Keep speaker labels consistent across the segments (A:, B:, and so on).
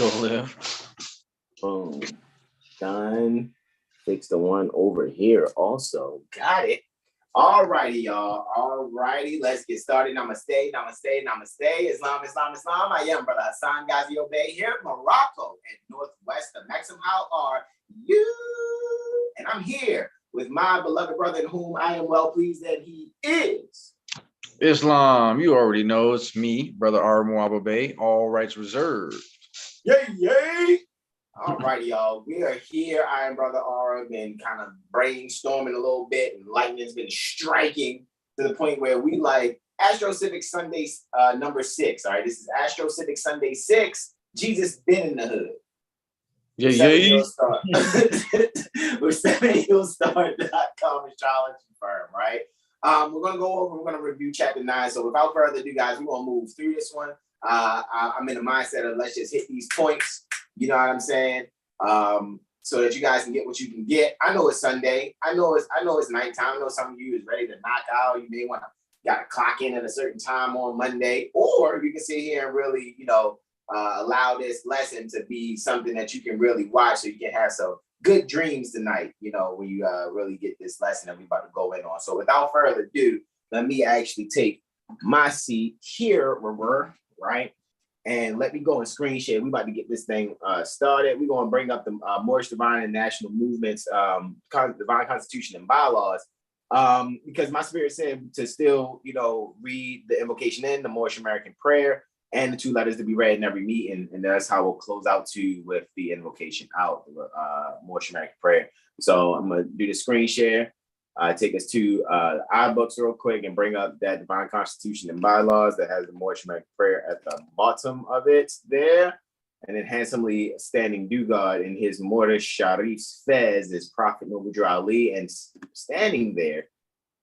A: Go live.
B: Boom. Done. Fix the one over here also. Got it. All righty, y'all. All righty. Let's get started. Namaste, namaste, namaste. Islam, Islam, Islam. I am Brother Hasan Ghaziel Bey here in Morocco and northwest of Maxim. How are you? And I'm here with my beloved brother in whom I am well pleased that he is.
A: Islam, you already know it's me, Brother Hasan Bey. All rights reserved.
B: Yay, yay. All righty, y'all. We are here. I am Brother Aura, been kind of brainstorming a little bit, and lightning's been striking to the point where we like AstroCivics Sunday number 6. All right, this is AstroCivics Sunday 6. Jesus been in the hood.
A: Yeah, yeah.
B: We're 7heelstar.com astrology firm, right? We're gonna review chapter 9. So without further ado, guys, we're gonna move through this one. I'm in the mindset of let's just hit these points. You know what I'm saying? So that you guys can get what you can get. I know it's Sunday. I know it's nighttime. I know some of you is ready to knock out. You may gotta clock in at a certain time on Monday, or you can sit here and really, allow this lesson to be something that you can really watch, so you can have some good dreams tonight. When you really get this lesson that we about to go in on. So without further ado, let me actually take my seat here where we're right. And let me go and screen share. We about to get this thing started. We're going to bring up the Moorish Divine and National Movements, Divine Constitution and Bylaws, because my spirit said to still, read the invocation in the Moorish American prayer and the 2 letters to be read in every meeting. And that's how we'll close out too with the invocation out, the Moorish American prayer. So I'm going to do the screen share. Take us to our books real quick and bring up that Divine Constitution and Bylaws that has the Moorish American prayer at the bottom of it there. And then handsomely standing Dugard in his Mortar Sharif's Fez is Prophet Noble Drew Ali. And standing there,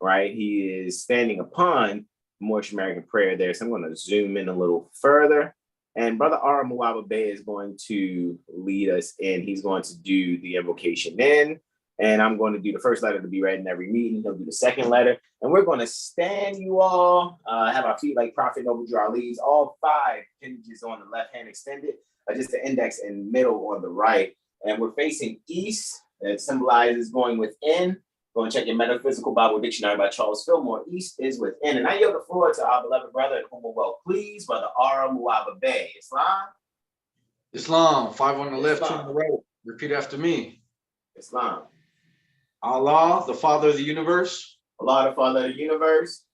B: right, he is standing upon the Moorish American prayer there. So I'm going to zoom in a little further. And Brother Hasan Bey is going to lead us in. He's going to do the invocation in. And I'm going to do the first letter to be read in every meeting. He'll do the second letter. And we're going to stand you all, have our feet like Prophet Noble Drew Ali's, all 5 hinges on the left hand extended, just the index and middle on the right. And we're facing east. That symbolizes going within. Go and check your Metaphysical Bible Dictionary by Charles Fillmore. East is within. And I yield the floor to our beloved brother, whom we're well pleased, Brother Hasan Bey. Islam?
A: Islam, 5 on the left, 2 on the right. Repeat after me.
B: Islam.
A: Allah, the Father of the universe.
B: Allah, the Father of the universe.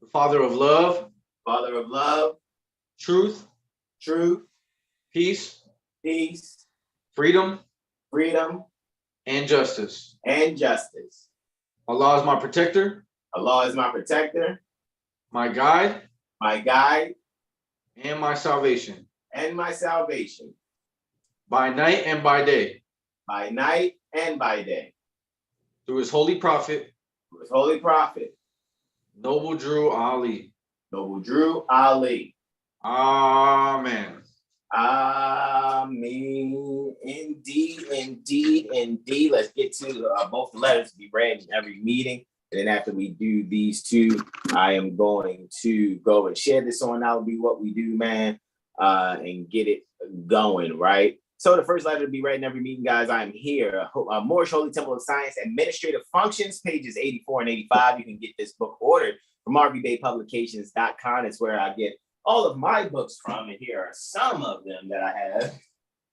A: The Father of love.
B: Father of love.
A: Truth.
B: Truth.
A: Peace.
B: Peace.
A: Freedom.
B: Freedom.
A: And justice.
B: And justice.
A: Allah is my protector.
B: Allah is my protector.
A: My guide.
B: My guide.
A: And my salvation.
B: And my salvation.
A: By night and by day.
B: By night and by day.
A: Through his holy prophet.
B: Through his holy prophet.
A: Noble Drew Ali.
B: Noble Drew Ali.
A: Amen.
B: Amen. Indeed, indeed, indeed. Let's get to both the letters to be read in every meeting. And then after we do these 2, I am going to go and share this on. That'll be what we do, man, and get it going, right? So the first letter to be read in every meeting, guys, I am here. Moorish Holy Temple of Science, Administrative Functions, pages 84 and 85. You can get this book ordered from rvbaypublications.com. It's where I get all of my books from. And here are some of them that I have.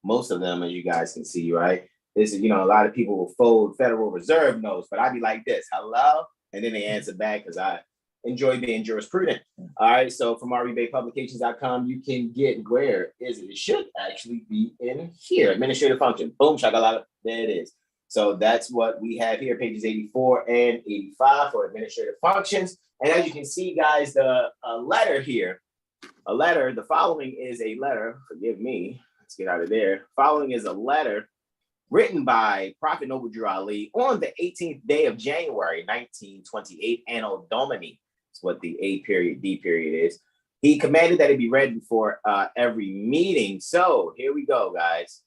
B: Most of them, as you guys can see, right? This is, a lot of people will fold Federal Reserve notes, but I'd be like this, hello? And then they answer back because I enjoy being jurisprudent. All right, so from rvbaypublications.com, you can get, where is it? It should actually be in here. Administrative function. Boom, shakalaka. There it is. So that's what we have here, pages 84 and 85 for administrative functions. And as you can see, guys, the letter here, the following is a letter, forgive me, let's get out of there. Following is a letter written by Prophet Noble Drew Ali on the 18th day of January, 1928, Anno Domini. That's what the A period, D period is. He commanded that it be read before every meeting. So here we go, guys.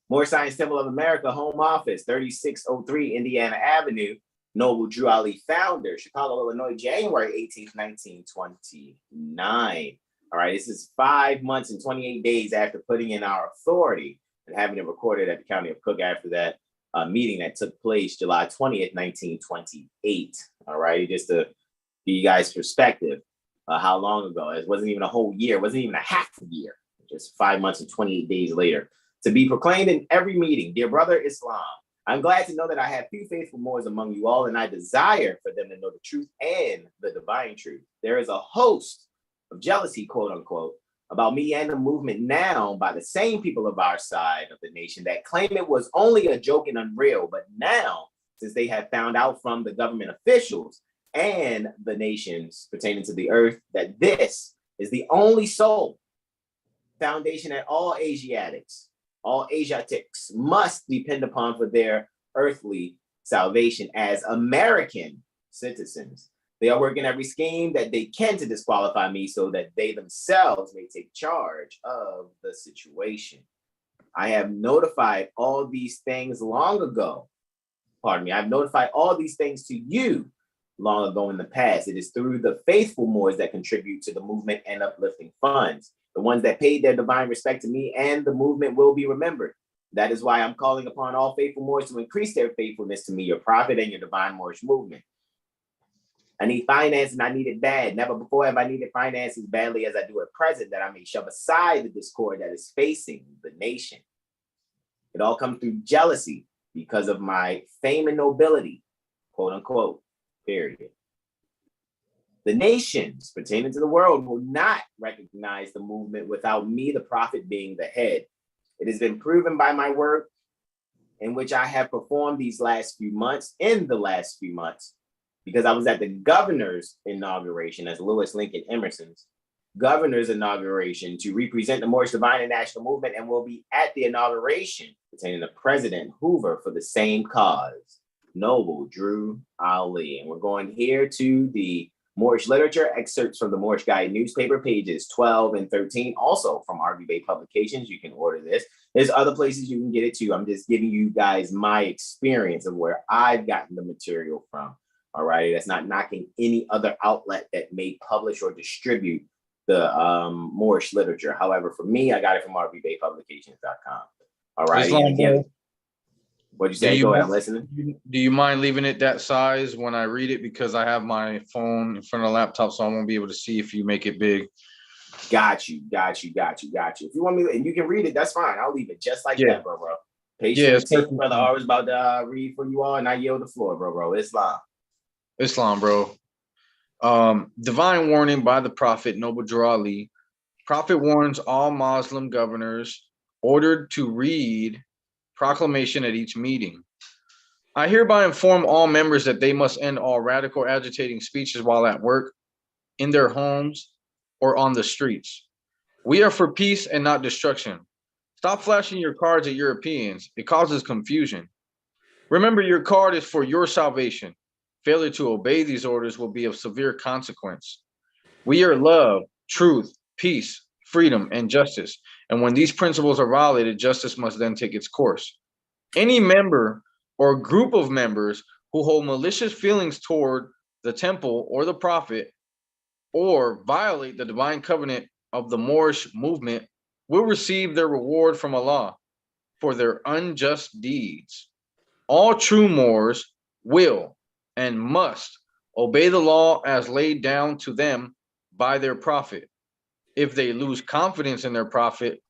B: Moorish Science Temple of America, Home Office, 3603 Indiana Avenue. Noble Drew Ali, founder, Chicago, Illinois, January 18th, 1929. All right, this is 5 months and 28 days after putting in our authority and having it recorded at the County of Cook after that meeting that took place July 20th, 1928. All right, just to give you guys perspective, how long ago. It wasn't even a whole year. It wasn't even a half a year. Just 5 months and 28 days later. To be proclaimed in every meeting, dear brother Islam, I'm glad to know that I have few faithful Moors among you all, and I desire for them to know the truth and the divine truth. There is a host of jealousy, quote unquote, about me and the movement now by the same people of our side of the nation that claim it was only a joke and unreal. But now, since they have found out from the government officials and the nations pertaining to the earth that this is the only sole foundation that all Asiatics must depend upon for their earthly salvation as American citizens. They are working every scheme that they can to disqualify me so that they themselves may take charge of the situation. I have notified all these things long ago. Pardon me. I've notified all these things to you long ago in the past. It is through the faithful Moors that contribute to the movement and uplifting funds. The ones that paid their divine respect to me and the movement will be remembered. That is why I'm calling upon all faithful Moors to increase their faithfulness to me, your prophet, and your divine Moorish movement. I need finance and I need it bad. Never before have I needed finance as badly as I do at present, that I may shove aside the discord that is facing the nation. It all comes through jealousy because of my fame and nobility, quote unquote, period. The nations pertaining to the world will not recognize the movement without me, the prophet, being the head. It has been proven by my work in which I have performed in the last few months, because I was at the governor's inauguration, as Lewis Lincoln Emerson's governor's inauguration, to represent the Moorish Divine and National Movement, and will be at the inauguration pertaining to President Hoover for the same cause, Noble Drew Ali. And we're going here to the Moorish literature, excerpts from the Moorish Guide newspaper, pages 12 and 13, also from RB Bay Publications. You can order this. There's other places you can get it too. I'm just giving you guys my experience of where I've gotten the material from. All right, that's not knocking any other outlet that may publish or distribute the Moorish literature. However, for me, I got it from rbbaypublications.com. All right. What'd you say? Go ahead, I'm listening.
A: Do you mind leaving it that size when I read it? Because I have my phone in front of the laptop, so I won't be able to see if you make it big.
B: Got you. If you want me, and you can read it, that's fine. I'll leave it just like that, bro. Patient brother always about to read for you all, and I yield the floor, bro. Islam,
A: bro. Divine warning by the Prophet Noble Drew Ali. Prophet warns all Muslim governors ordered to read proclamation at each meeting. I hereby inform all members that they must end all radical agitating speeches while at work, in their homes, or on the streets. We are for peace and not destruction. Stop flashing your cards at Europeans. It causes confusion. Remember, your card is for your salvation. Failure to obey these orders will be of severe consequence. We are love, truth, peace, freedom, and justice. And when these principles are violated, justice must then take its course. Any member or group of members who hold malicious feelings toward the temple or the prophet, or violate the divine covenant of the Moorish movement, will receive their reward from Allah for their unjust deeds. All true Moors will and must obey the law as laid down to them by their prophet. If they lose confidence in their prophet,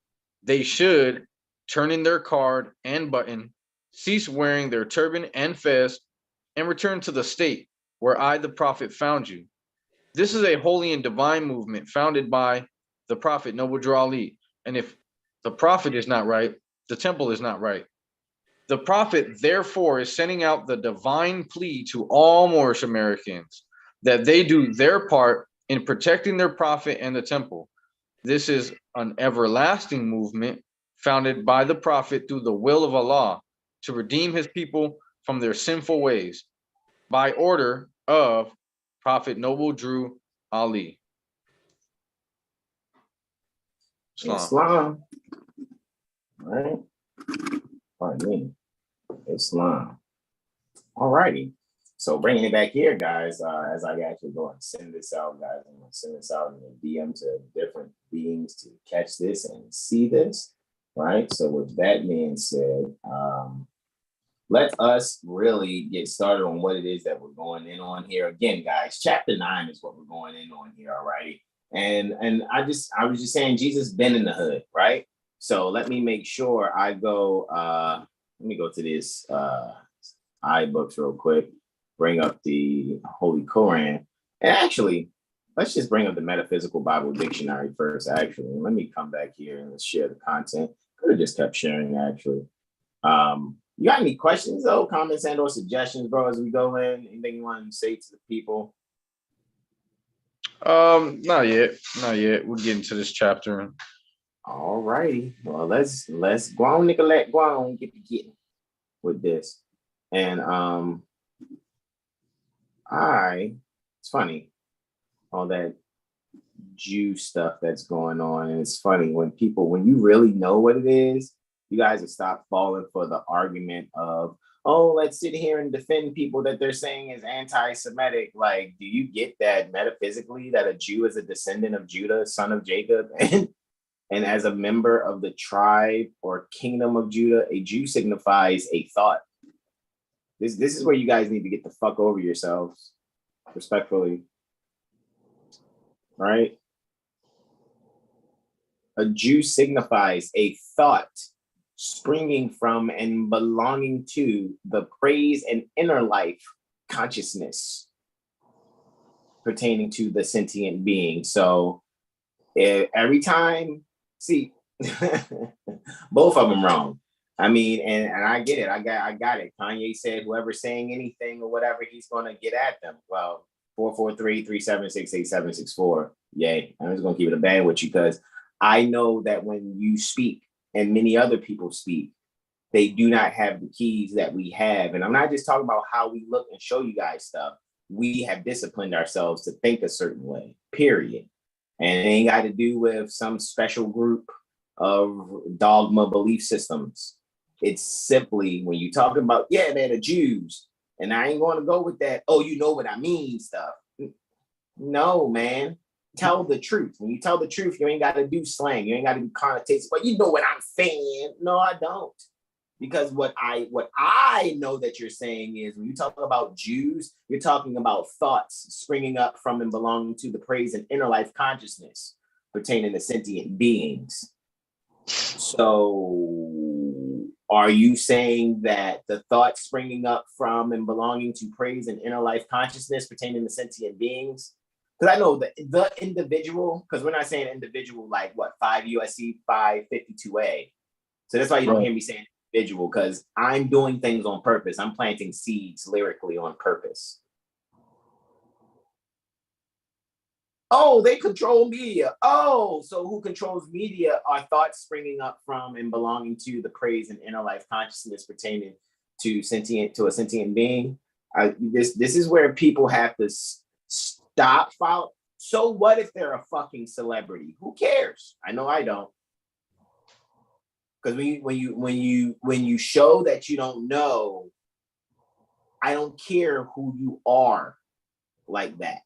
A: they should turn in their card and button, cease wearing their turban and fez, and return to the state where I, the prophet, found you. This is a holy and divine movement founded by the prophet Noble Drew Ali. And if the prophet is not right, the temple is not right. The prophet, therefore, is sending out the divine plea to all Moorish Americans that they do their part in protecting their prophet and the temple. This is an everlasting movement founded by the prophet through the will of Allah to redeem his people from their sinful ways by order of Prophet Noble Drew Ali.
B: Islam. All right. Pardon me. Islam. All righty. So bringing it back here, guys, as I actually go and send this out, guys, I'm going to send this out in a DM to different beings to catch this and see this, right? So with that being said, let us really get started on what it is that we're going in on here. Again, guys, chapter 9 is what we're going in on here, all righty? And I was just saying Jesus been in the hood, right? So let me make sure I go, let me go to this iBooks real quick, bring up the Holy Quran. And actually, let's just bring up the Metaphysical Bible Dictionary first, actually. Let me come back here and let's share the content. Could have just kept sharing, actually. You got any questions, though, comments and or suggestions, bro, as we go in? Anything you want to say to the people?
A: Not yet. We'll get into this chapter.
B: All righty. Well, let's go on, Nicolette. Go on, get with this. And it's funny, all that Jew stuff that's going on. And it's funny when you really know what it is, you guys will stop falling for the argument of, oh, let's sit here and defend people that they're saying is anti-Semitic. Like, do you get that metaphysically that a Jew is a descendant of Judah, son of Jacob? And as a member of the tribe or kingdom of Judah, a Jew signifies a thought. This is where you guys need to get the fuck over yourselves, respectfully. Right? A Jew signifies a thought springing from and belonging to the praise and inner life consciousness pertaining to the sentient being. So every time, see, both of them wrong. I mean, and I get it. I got it. Kanye said whoever's saying anything or whatever, he's going to get at them. Well, 443-376-8764. Yay. I'm just going to keep it a band with you because I know that when you speak and many other people speak, they do not have the keys that we have. And I'm not just talking about how we look and show you guys stuff. We have disciplined ourselves to think a certain way, period. And it ain't got to do with some special group of dogma belief systems. It's simply when you talk about, yeah, they're the Jews, and I ain't going to go with that, oh, you know what I mean stuff. No, man. Tell the truth. When you tell the truth, you ain't got to do slang. You ain't got to do connotations. But you know what I'm saying. No, I don't. Because what I know that you're saying is when you talk about Jews, you're talking about thoughts springing up from and belonging to the praise and inner life consciousness pertaining to sentient beings. So are you saying that the thoughts springing up from and belonging to praise and inner life consciousness pertaining to sentient beings? Because I know the individual, because we're not saying individual like what, 5 USC 552A. So that's why you don't hear me saying individual, because I'm doing things on purpose. I'm planting seeds lyrically on purpose. Oh, they control media. Oh, so who controls media are thoughts springing up from and belonging to the praise and inner life consciousness pertaining to a sentient being. This is where people have to stop following. So what if they're a fucking celebrity? Who cares? I know I don't. Because when you show that you don't know, I don't care who you are like that.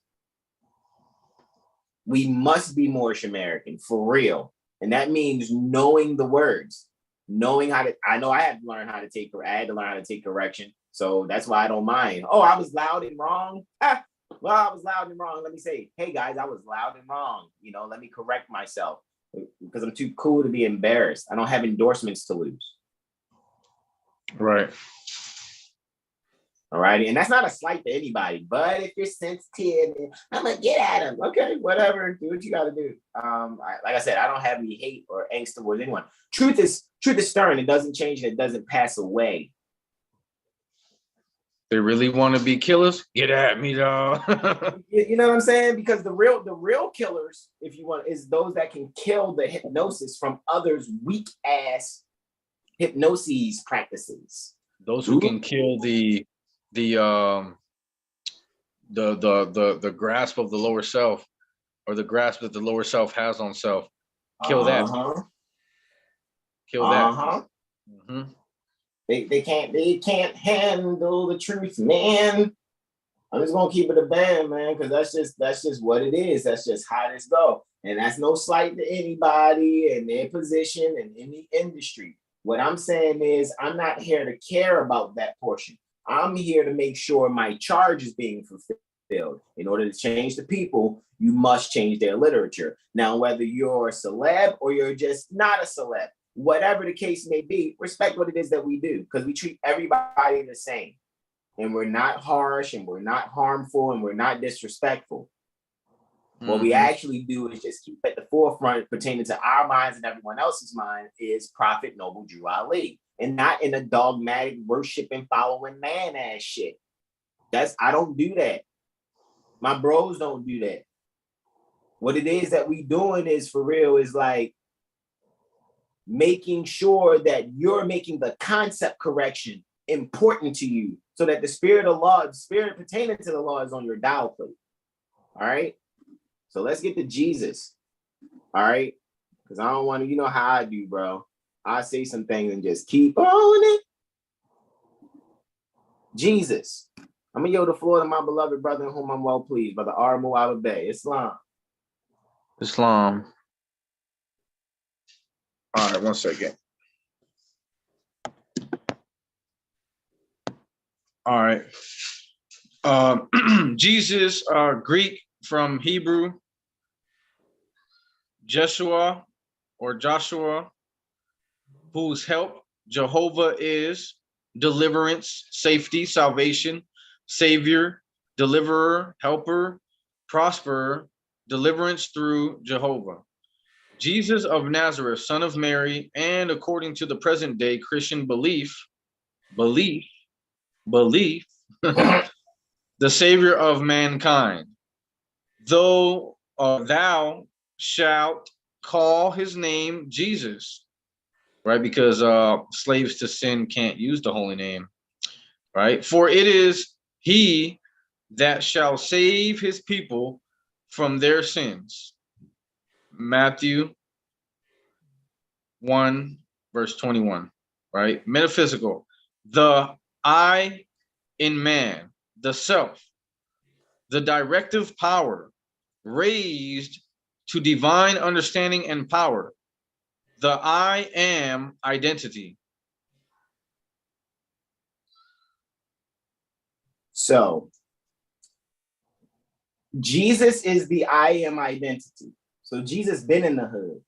B: We must be Moorish American for real. And that means knowing the words, knowing how to, I know I had to learn how to take correction. So that's why I don't mind. Oh, I was loud and wrong. Well, I was loud and wrong. Let me say, hey guys, I was loud and wrong. Let me correct myself because I'm too cool to be embarrassed. I don't have endorsements to lose.
A: Right.
B: All right. And that's not a slight to anybody, but if you're sensitive, I'm going to get at them. Okay, whatever. Do what you got to do. Like I said, I don't have any hate or angst towards anyone. Truth is stern. It doesn't change and it doesn't pass away.
A: They really want to be killers? Get at me, dog.
B: You know what I'm saying? Because the real killers, if you want, is those that can kill the hypnosis from others' weak ass hypnosis practices.
A: Those who can kill the grasp of the lower self, or the grasp that the lower self has on self. Kill that. Kill that. Mm-hmm.
B: They can't handle the truth, man. I'm just gonna keep it a band, man, because that's just what it is. That's just how this go. And that's no slight to anybody and their position in any industry. What I'm saying is I'm not here to care about that portion. I'm here to make sure my charge is being fulfilled. In order to change the people, you must change their literature. Now, whether you're a celeb or you're just not a celeb, whatever the case may be, respect what it is that we do, because we treat everybody the same. And we're not harsh and we're not harmful and we're not disrespectful. What we actually do is just keep at the forefront pertaining to our minds and everyone else's mind is Prophet Noble Drew Ali, and not in a dogmatic worship and following man ass shit. I don't do that. My bros don't do that. What it is that we doing is for real is like making sure that you're making the concept correction important to you so that the spirit of law, the spirit pertaining to the law is on your dial plate. All right. So let's get to Jesus. All right. Because I don't want to, you know how I do, bro. I say some things and just keep on it. Jesus. I'm going to yield the floor to my beloved brother in whom I'm well pleased, Brother Hasan Bey. Islam.
A: All right, 1 second. All right. Jesus, Greek from Hebrew, Joshua, whose help Jehovah is, deliverance, safety, salvation, savior, deliverer, helper, prosperer, deliverance through Jehovah. Jesus of Nazareth, son of Mary, and according to the present day Christian belief, the savior of mankind. Though thou shalt call his name Jesus, right? Because slaves to sin can't use the holy name, right? For it is he that shall save his people from their sins. Matthew 1, verse 21, right? Metaphysical. The I in man, the self, the directive power, raised to divine understanding and power. The I am identity.
B: So, Jesus is the I am identity. So Jesus been in the hood.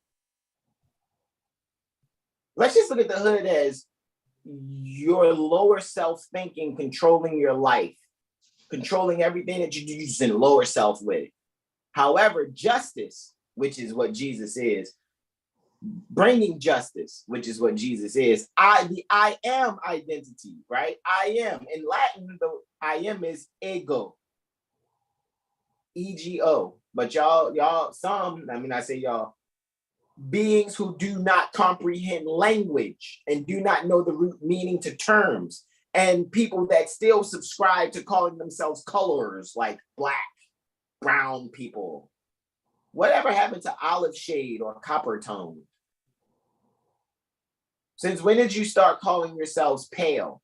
B: Let's just look at the hood as your lower self thinking controlling your life, controlling everything that you do using lower self with. However, justice, which is what Jesus is, bringing justice, which is what Jesus is, the I am identity, right? I am. In Latin, the I am is ego. EGO. But y'all, I say y'all, beings who do not comprehend language and do not know the root meaning to terms, and people that still subscribe to calling themselves colors like black, brown people. Whatever happened to olive shade or copper tone? Since when did you start calling yourselves pale?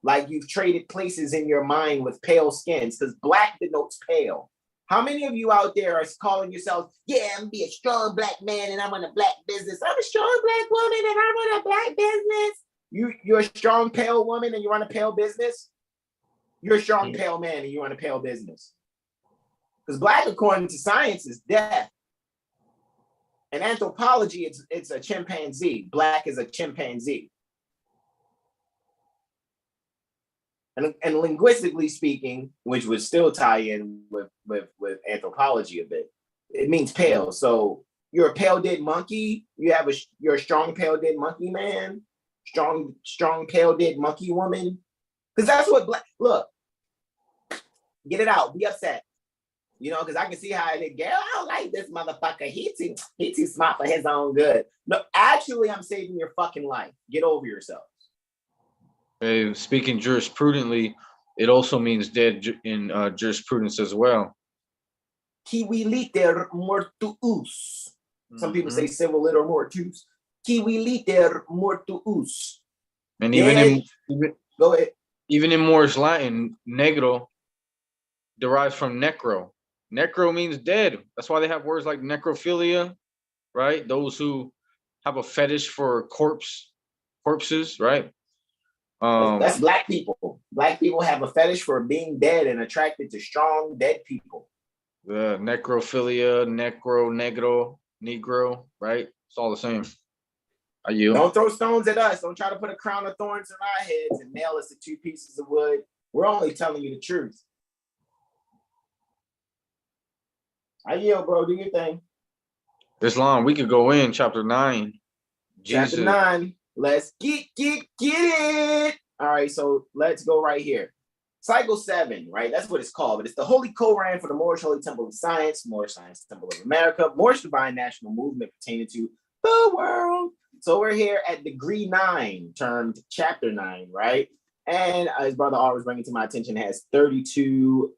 B: Like you've traded places in your mind with pale skins, because black denotes pale. How many of you out there are calling yourselves, yeah, I'm gonna be a strong black man and I'm in a black business. I'm a strong black woman and I run a black business. You're a strong pale woman and you run a pale business? You're a strong pale man and you run a pale business. Because black, according to science, is death. In anthropology, it's a chimpanzee. Black is a chimpanzee. And linguistically speaking, which would still tie in with anthropology a bit, it means pale. So you're a pale dead monkey. You're a strong pale dead monkey man. Strong pale dead monkey woman. Because that's what black. Look, get it out. Be upset. You know, because I can see how it is. Girl, I don't like this motherfucker. He too smart for his own good. No, actually, I'm saving your fucking life. Get over yourself.
A: Speaking jurisprudently, it also means dead in jurisprudence as well.
B: Kiwi liter mortuus. Some people say civil liter mortuus. Kiwi liter mortuus.
A: And go ahead. Even in Moorish Latin, negro derives from necro. Necro means dead. That's why they have words like necrophilia, right? Those who have a fetish for corpses, right?
B: That's black people. Black people have a fetish for being dead and attracted to strong dead people.
A: The necrophilia, negro, right? It's all the same. Are you?
B: Don't throw stones at us. Don't try to put a crown of thorns on our heads and nail us to 2 pieces of wood. We're only telling you the truth. I yield, bro. Do your thing.
A: Islam, we could go in chapter 9.
B: Chapter
A: Jesus.
B: 9. Let's get it. All right, so let's go right here. Cycle 7, right? That's what it's called, but it's the Holy Koran for the Moorish Holy Temple of Science, Moorish Science Temple of America, Moorish Divine National Movement pertaining to the world. So we're here at degree 9, termed chapter 9, right? And as Brother R was bringing to my attention, it has 32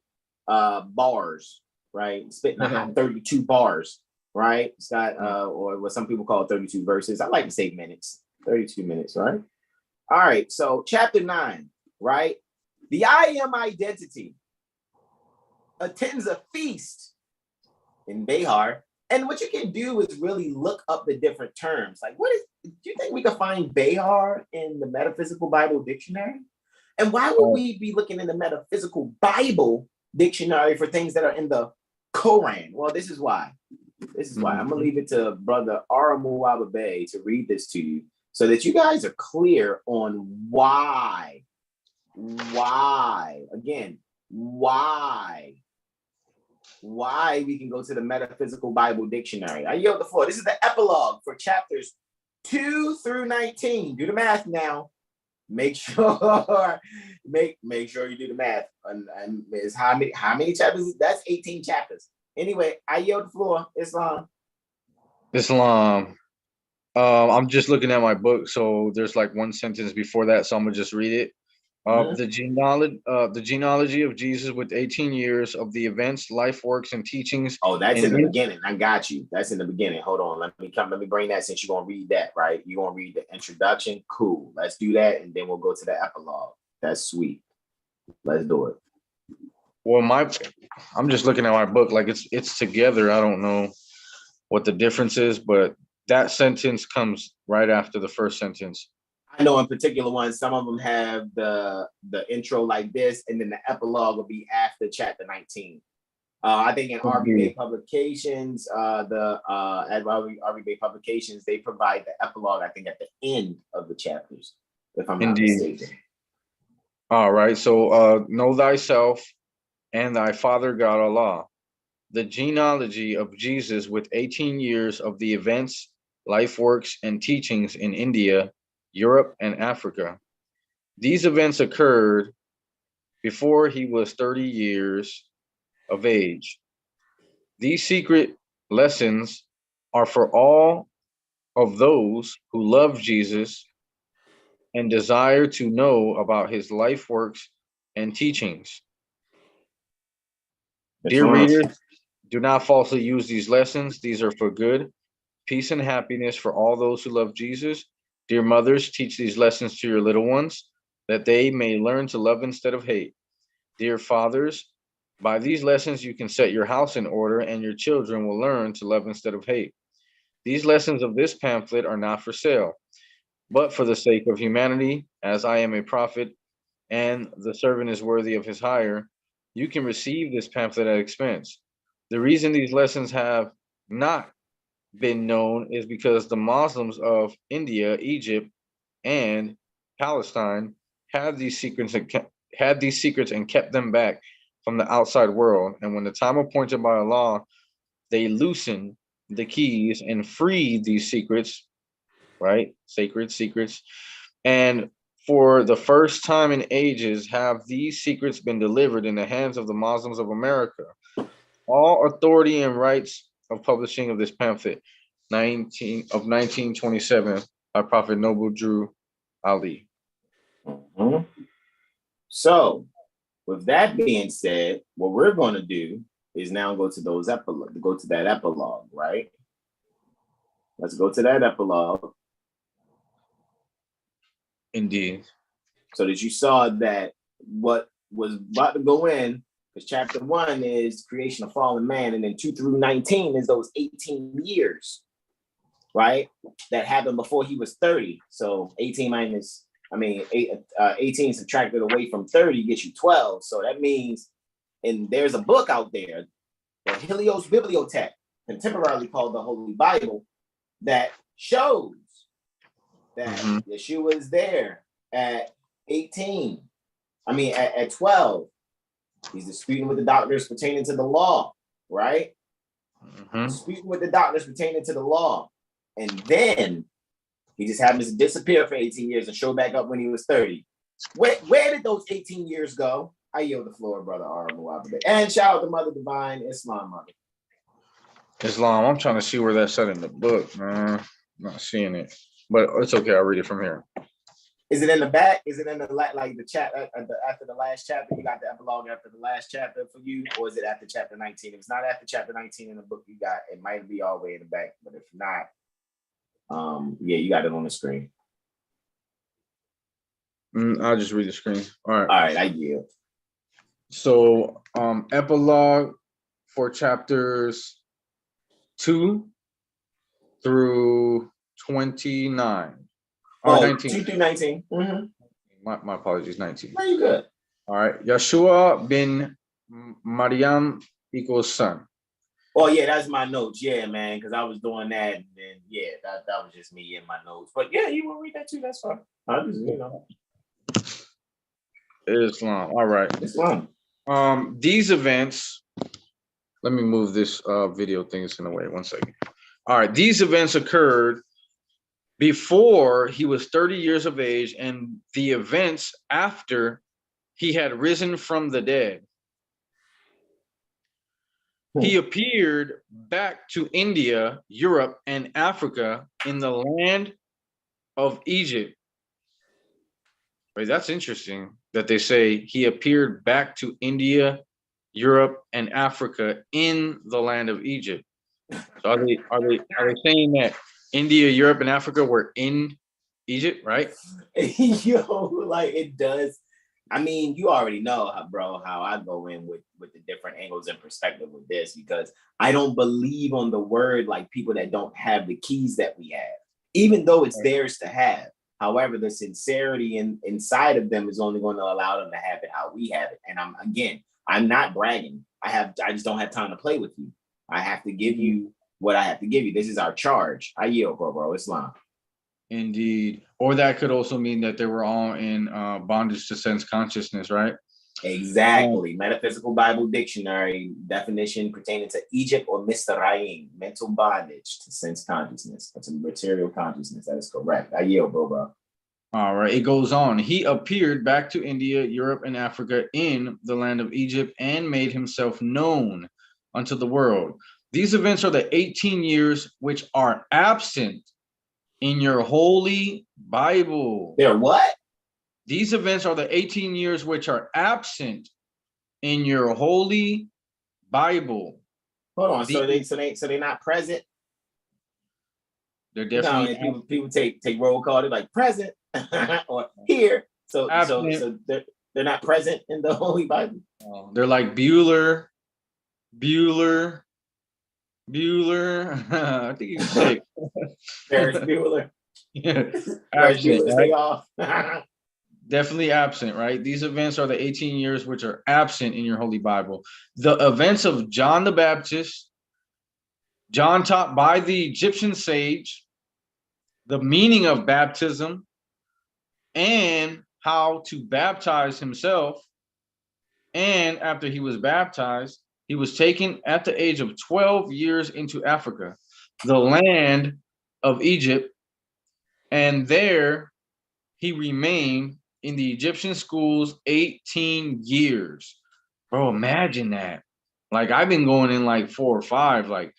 B: bars, right? Spitting a hot 32 bars, right? It's got, or what some people call 32 verses. I like to say minutes, 32 minutes, right? All right, so chapter 9, right? The I am identity attends a feast in Behar. And what you can do is really look up the different terms. Like, do you think we can find Behar in the Metaphysical Bible Dictionary? And why would we be looking in the Metaphysical Bible Dictionary for things that are in the Koran? Well, this is why. I'm going to leave it to Brother Hasan Bey to read this to you so that you guys are clear on why we can go to the Metaphysical Bible Dictionary. I yield the floor. This is the epilogue for chapters 2 through 19. Do the math now. Make sure you do the math. And is how many chapters? That's 18 chapters. Anyway, I yield the floor.
A: Islam. I'm just looking at my book, so there's like one sentence before that, so I'm gonna just read it. The genealogy of Jesus with 18 years of the events, life works, and teachings.
B: Oh, that's in the beginning. I got you. That's in the beginning. Hold on. Let me bring that since you're gonna read that, right? You're gonna read the introduction. Cool. Let's do that, and then we'll go to the epilogue. That's sweet. Let's do it.
A: Well, I'm just looking at my book, like it's together. I don't know what the difference is, but that sentence comes right after the first sentence.
B: I know in particular ones, some of them have the intro like this, and then the epilogue will be after chapter 19. I think in RB Publications, at RB Bay Publications, they provide the epilogue, I think, at the end of the chapters, if I'm not mistaken.
A: All right, so know thyself and thy Father God Allah. The genealogy of Jesus with 18 years of the events, life works, and teachings in India, Europe, and Africa. These events occurred before he was 30 years of age. These secret lessons are for all of those who love Jesus and desire to know about his life works and teachings. Dear readers, do not falsely use these lessons. These are for good, peace, and happiness for all those who love Jesus. Dear mothers, teach these lessons to your little ones, that they may learn to love instead of hate. Dear fathers, by these lessons you can set your house in order, and your children will learn to love instead of hate. These lessons of this pamphlet are not for sale, but for the sake of humanity, as I am a prophet, and the servant is worthy of his hire, you can receive this pamphlet at expense. The reason these lessons have not been known is because the Muslims of India, Egypt, and Palestine had these secrets and kept them back from the outside world. And when the time appointed by Allah, they loosened the keys and freed these secrets, right? Sacred secrets. And for the first time in ages, have these secrets been delivered in the hands of the Muslims of America. All authority and rights of publishing of this pamphlet, 1927, by Prophet Noble Drew Ali.
B: Mm-hmm. So, with that being said, what we're going to do is now go to that epilogue, right? Let's go to that epilogue.
A: Indeed.
B: So that you saw that what was about to go in Because chapter 1 is creation of fallen man, and then 2 through 19 is those 18 years, right? That happened before he was 30. So 18 subtracted away from 30 gets you 12. So that means, and there's a book out there, the Helios Bibliotech, contemporarily called the Holy Bible, that shows that Yeshua is there at 18. At 12. He's disputing with the doctors pertaining to the law, right? Disputing with the doctors pertaining to the law. And then he just happens to disappear for 18 years and show back up when he was 30. Where did those 18 years go? I yield the floor, Brother Muhammad. And shout out to Mother Divine Islam Mother.
A: Islam, I'm trying to see where that's at in the book, man. Not seeing it. But it's okay, I'll read it from here.
B: Is it in the back? Is it in the chat after the last chapter? You got the epilogue after the last chapter for you, or is it after chapter 19? If it's not after chapter 19 in the book you got, it might be all the way in the back. But if not, you got it on the screen.
A: I'll just read the screen. All
B: right, I yield.
A: So epilogue for chapters 2 through 29. 19.
B: 2 through 19.
A: My apologies, 19.
B: Are you good?
A: All right. Yeshua bin Maryam equals son.
B: Oh, yeah, that's my notes. Yeah, man, because I was doing that. And then, that was just me in my notes. But yeah, you want to read that too? That's fine. I just,
A: Islam. All right.
B: Islam.
A: These events, let me move this video thing in a way. 1 second. All right. These events occurred before he was 30 years of age, and the events after he had risen from the dead. He appeared back to India, Europe, and Africa in the land of Egypt. Wait, that's interesting that they say he appeared back to India, Europe, and Africa in the land of Egypt. So are they saying that India, Europe, and Africa were in Egypt, right?
B: It does. You already know how I go in with the different angles and perspective with this, because I don't believe on the word like people that don't have the keys that we have, even though it's theirs to have. However, the sincerity inside of them is only going to allow them to have it how we have it. And I'm not bragging. I just don't have time to play with you. I have to give you what I have to give you. This is our charge. I yield, bro. Islam.
A: Indeed. Or that could also mean that they were all in bondage to sense consciousness, right?
B: Exactly. Metaphysical Bible Dictionary definition pertaining to Egypt or Misraim, mental bondage to sense consciousness. That's a material consciousness. That is correct. I yield, bro.
A: All right. It goes on. He appeared back to India, Europe, and Africa in the land of Egypt and made himself known unto the world. These events are the 18 years which are absent in your holy Bible.
B: They're what?
A: These events are the 18 years which are absent in your holy Bible.
B: Hold on. So they're not present.
A: They're definitely
B: people take roll call. They're like present or here. So they're not present in the holy Bible.
A: They're like Bueller. I think he's sick.
B: Ferris Bueller.
A: Yeah.
B: Absent,
A: right?
B: off.
A: Definitely absent, right? These events are the 18 years which are absent in your holy Bible. The events of John the Baptist, John taught by the Egyptian sage, the meaning of baptism, and how to baptize himself. And after he was baptized, he was taken at the age of 12 years into Africa, the land of Egypt, and there he remained in the Egyptian schools 18 years. Bro, imagine that. Like, I've been going in like 4 or 5. Like,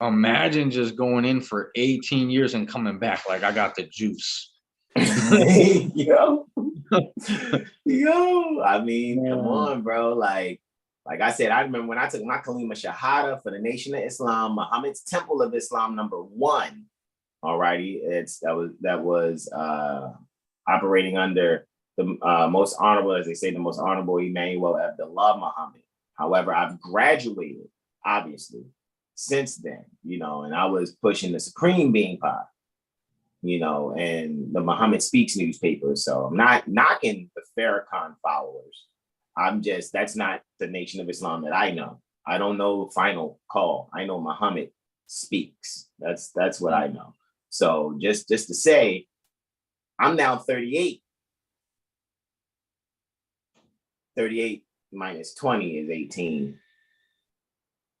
A: imagine just going in for 18 years and coming back like I got the juice.
B: Yo. I mean, come on, bro. Like I said, I remember when I took my Kalima Shahada for the Nation of Islam, Muhammad's Temple of Islam #1. Alrighty, that was operating under the most honorable, as they say, the most honorable Emmanuel Abdullah Muhammad. However, I've graduated, obviously, since then, and I was pushing the Supreme Bean Pie, and the Muhammad Speaks newspaper. So I'm not knocking the Farrakhan followers. That's not the Nation of Islam that I know. I don't know Final Call. I know Muhammad Speaks. That's what I know. So just to say, I'm now 38. 38 minus 20 is 18.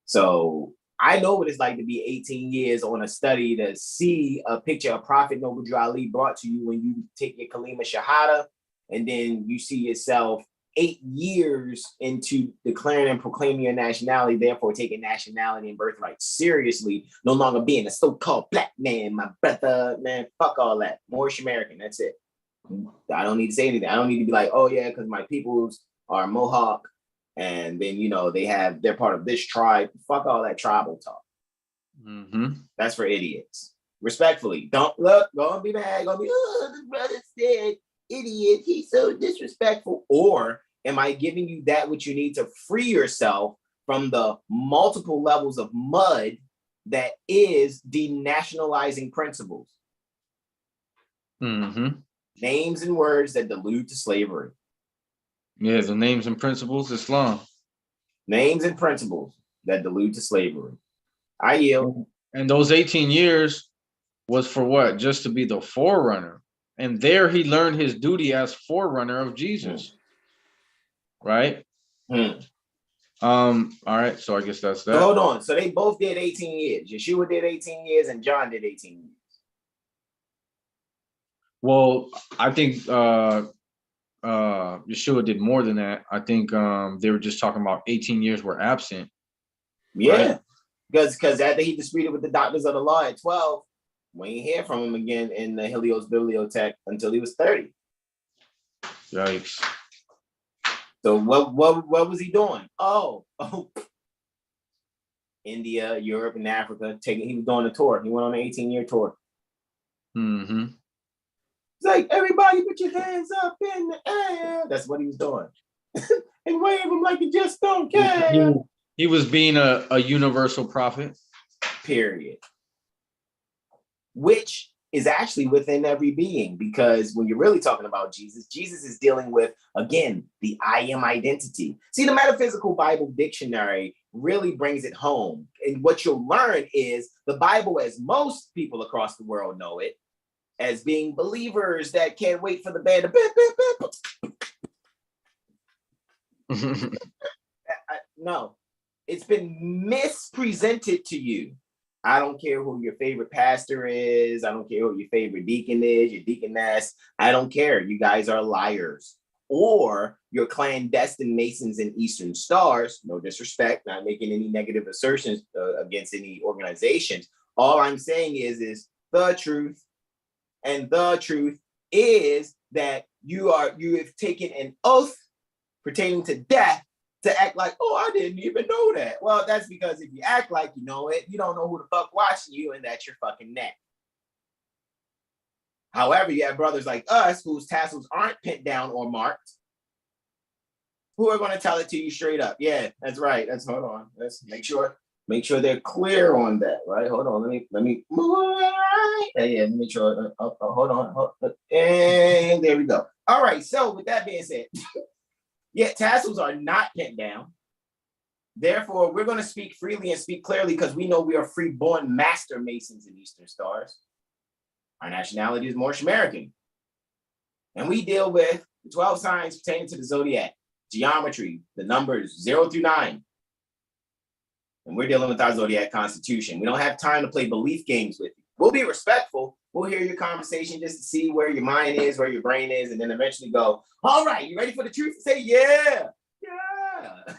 B: So I know what it's like to be 18 years on a study to see a picture of Prophet Noble Drew Ali brought to you when you take your Kalima Shahada, and then you see yourself 8 years into declaring and proclaiming your nationality, therefore taking nationality and birthright seriously, no longer being a so-called black man, my brother, man, fuck all that. Moorish American, that's it. I don't need to say anything. I don't need to be like, oh yeah, because my peoples are Mohawk, and then they're part of this tribe. Fuck all that tribal talk.
A: Mm-hmm.
B: That's for idiots. Respectfully, don't be mad, gonna be, oh, the brother said idiot, he's so disrespectful. Or am I giving you that which you need to free yourself from the multiple levels of mud that is denationalizing principles?
A: Mm-hmm.
B: Names and words that delude to slavery.
A: Yeah, the names and principles, Islam.
B: Names and principles that delude to slavery. I yield.
A: And those 18 years was for what? Just to be the forerunner. And there he learned his duty as forerunner of Jesus. Right? All right, so I guess that's that.
B: So hold on. So they both did 18 years. Yeshua did 18 years and John did 18 years.
A: Well, I think Yeshua did more than that. I think they were just talking about 18 years were absent.
B: Yeah. Right? Because after he disputed with the doctors of the law at 12, we ain't hear from him again in the Helios Bibliotech until he was 30.
A: Yikes.
B: So what was he doing? Oh, India, Europe, and Africa. He was doing a tour. He went on an 18-year tour.
A: Mm-hmm.
B: It's like, everybody put your hands up in the air. That's what he was doing. And wave them like you just don't care.
A: He was being a universal prophet.
B: Period. Which is actually within every being, because when you're really talking about Jesus, Jesus is dealing with, again, the I am identity. See, the Metaphysical Bible Dictionary really brings it home. And what you'll learn is the Bible, as most people across the world know it, as being believers that can't wait for the band to no, it's been mispresented to you. I don't care who your favorite pastor is. I don't care who your favorite deacon is, your deaconess. I don't care. You guys are liars. Or you're clandestine Masons and Eastern Stars. No disrespect, not making any negative assertions against any organizations. All I'm saying is the truth. And the truth is that you have taken an oath pertaining to death to act like, oh, I didn't even know that. Well, that's because if you act like you know it, you don't know who the fuck watching you, and that's your fucking neck. However, you have brothers like us whose tassels aren't pinned down or marked, who are going to tell it to you straight up. Yeah, that's right. Hold on. Let's make sure they're clear on that, right? Hold on. Let me move it right. Yeah, make sure. Hold on. And there we go. All right. So with that being said, yeah, tassels are not pinned down. Therefore, we're going to speak freely and speak clearly because we know we are free-born master Masons and Eastern Stars. Our nationality is Moorish American. And we deal with the 12 signs pertaining to the zodiac, geometry, the numbers 0 through 9. And we're dealing with our zodiac constitution. We don't have time to play belief games with you. We'll be respectful. We'll hear your conversation just to see where your mind is, where your brain is, and then eventually go, all right, you ready for the truth? Say, yeah.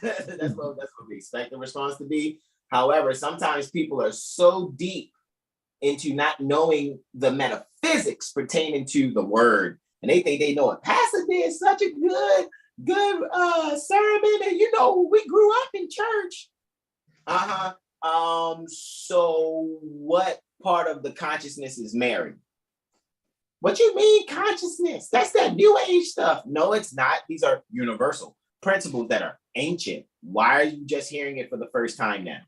B: That's what we expect the response to be. However, sometimes people are so deep into not knowing the metaphysics pertaining to the word, and they think they know it. Pastor did such a good sermon, and we grew up in church. So what part of the consciousness is Mary? What you mean consciousness? That's that new age stuff. No, it's not. These are universal principles that are ancient. Why are you just hearing it for the first time now?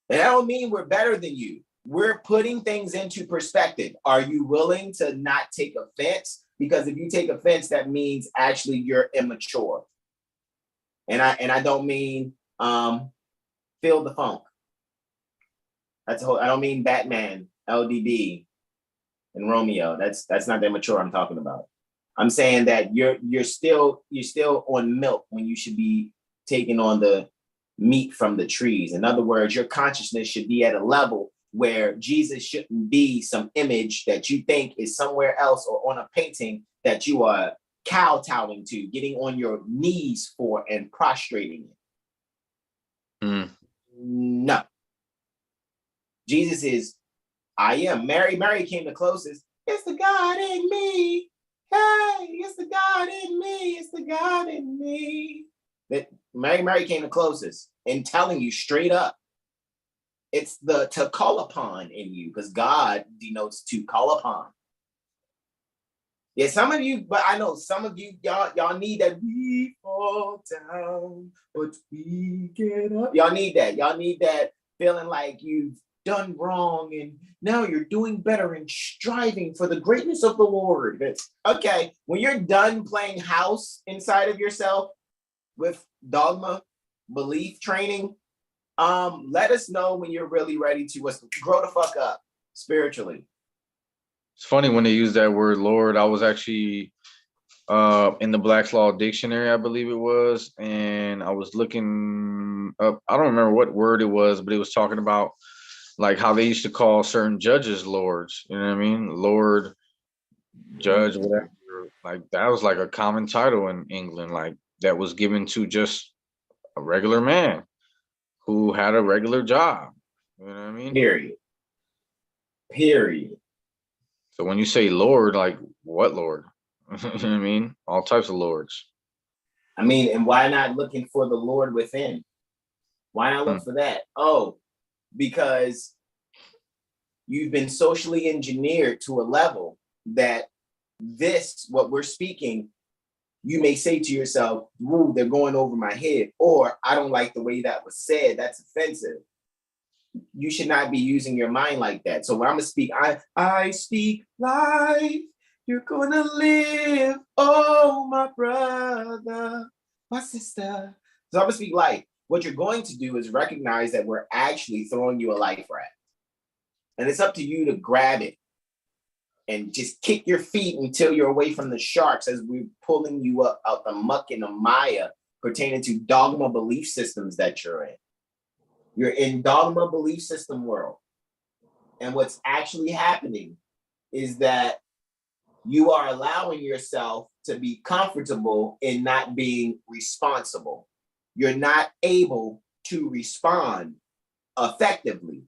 B: That don't mean we're better than you. We're putting things into perspective. Are you willing to not take offense? Because if you take offense, that means actually you're immature. And I don't mean feel the funk. That's a whole, I don't mean Batman, LDB, and Romeo. That's not the immature I'm talking about. I'm saying that you're still on milk when you should be taking on the meat from the trees. In other words, your consciousness should be at a level where Jesus shouldn't be some image that you think is somewhere else or on a painting that you are kowtowing to, getting on your knees for and prostrating it. No. Jesus is, I am. Mary came the closest. It's the God in me. Hey, it's the God in me. It's the God in me. That Mary came the closest in telling you straight up. It's the to call upon in you, because God denotes to call upon. Yeah, some of you, but I know some of you, y'all need that. We fall down, but we get up. Y'all need that. Y'all need that feeling like you've done wrong and now you're doing better and striving for the greatness of the Lord. Okay, when you're done playing house inside of yourself with dogma, belief training, let us know when you're really ready to grow the fuck up spiritually.
A: It's funny when they use that word Lord. I was actually in the Black's Law Dictionary, I believe it was, and I was looking up, I don't remember what word it was, but it was talking about like how they used to call certain judges lords. You know what I mean? Lord, judge, whatever. Like that was like a common title in England, like that was given to just a regular man who had a regular job. You know what I mean?
B: Period.
A: So when you say Lord, like what Lord? You know what I mean? All types of lords.
B: I mean, and why not looking for the Lord within? Why not look for that? Oh, because you've been socially engineered to a level that what we're speaking, you may say to yourself, "Ooh, they're going over my head," or "I don't like the way that was said. That's offensive." You should not be using your mind like that. So when I'm gonna speak, I speak life. You're gonna live, oh my brother, my sister. So I'm gonna speak life. What you're going to do is recognize that we're actually throwing you a life raft. And it's up to you to grab it and just kick your feet until you're away from the sharks as we're pulling you up out the muck and the mire pertaining to dogma belief systems that you're in. You're in dogma belief system world. And what's actually happening is that you are allowing yourself to be comfortable in not being responsible. You're not able to respond effectively.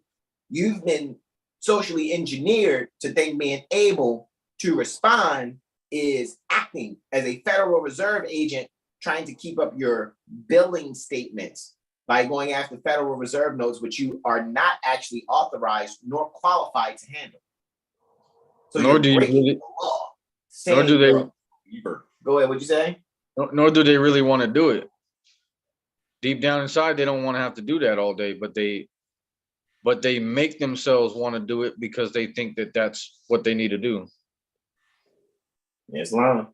B: You've been socially engineered to think being able to respond is acting as a Federal Reserve agent trying to keep up your billing statements by going after Federal Reserve notes, which you are not actually authorized nor qualified to handle. So
A: Nor do you
B: breaking
A: really,
B: the law.
A: nor do they,
B: Go ahead, what'd you say?
A: nor do they really want to do it. Deep down inside, they don't want to have to do that all day, but they make themselves want to do it because they think that that's what they need to do.
B: Islam.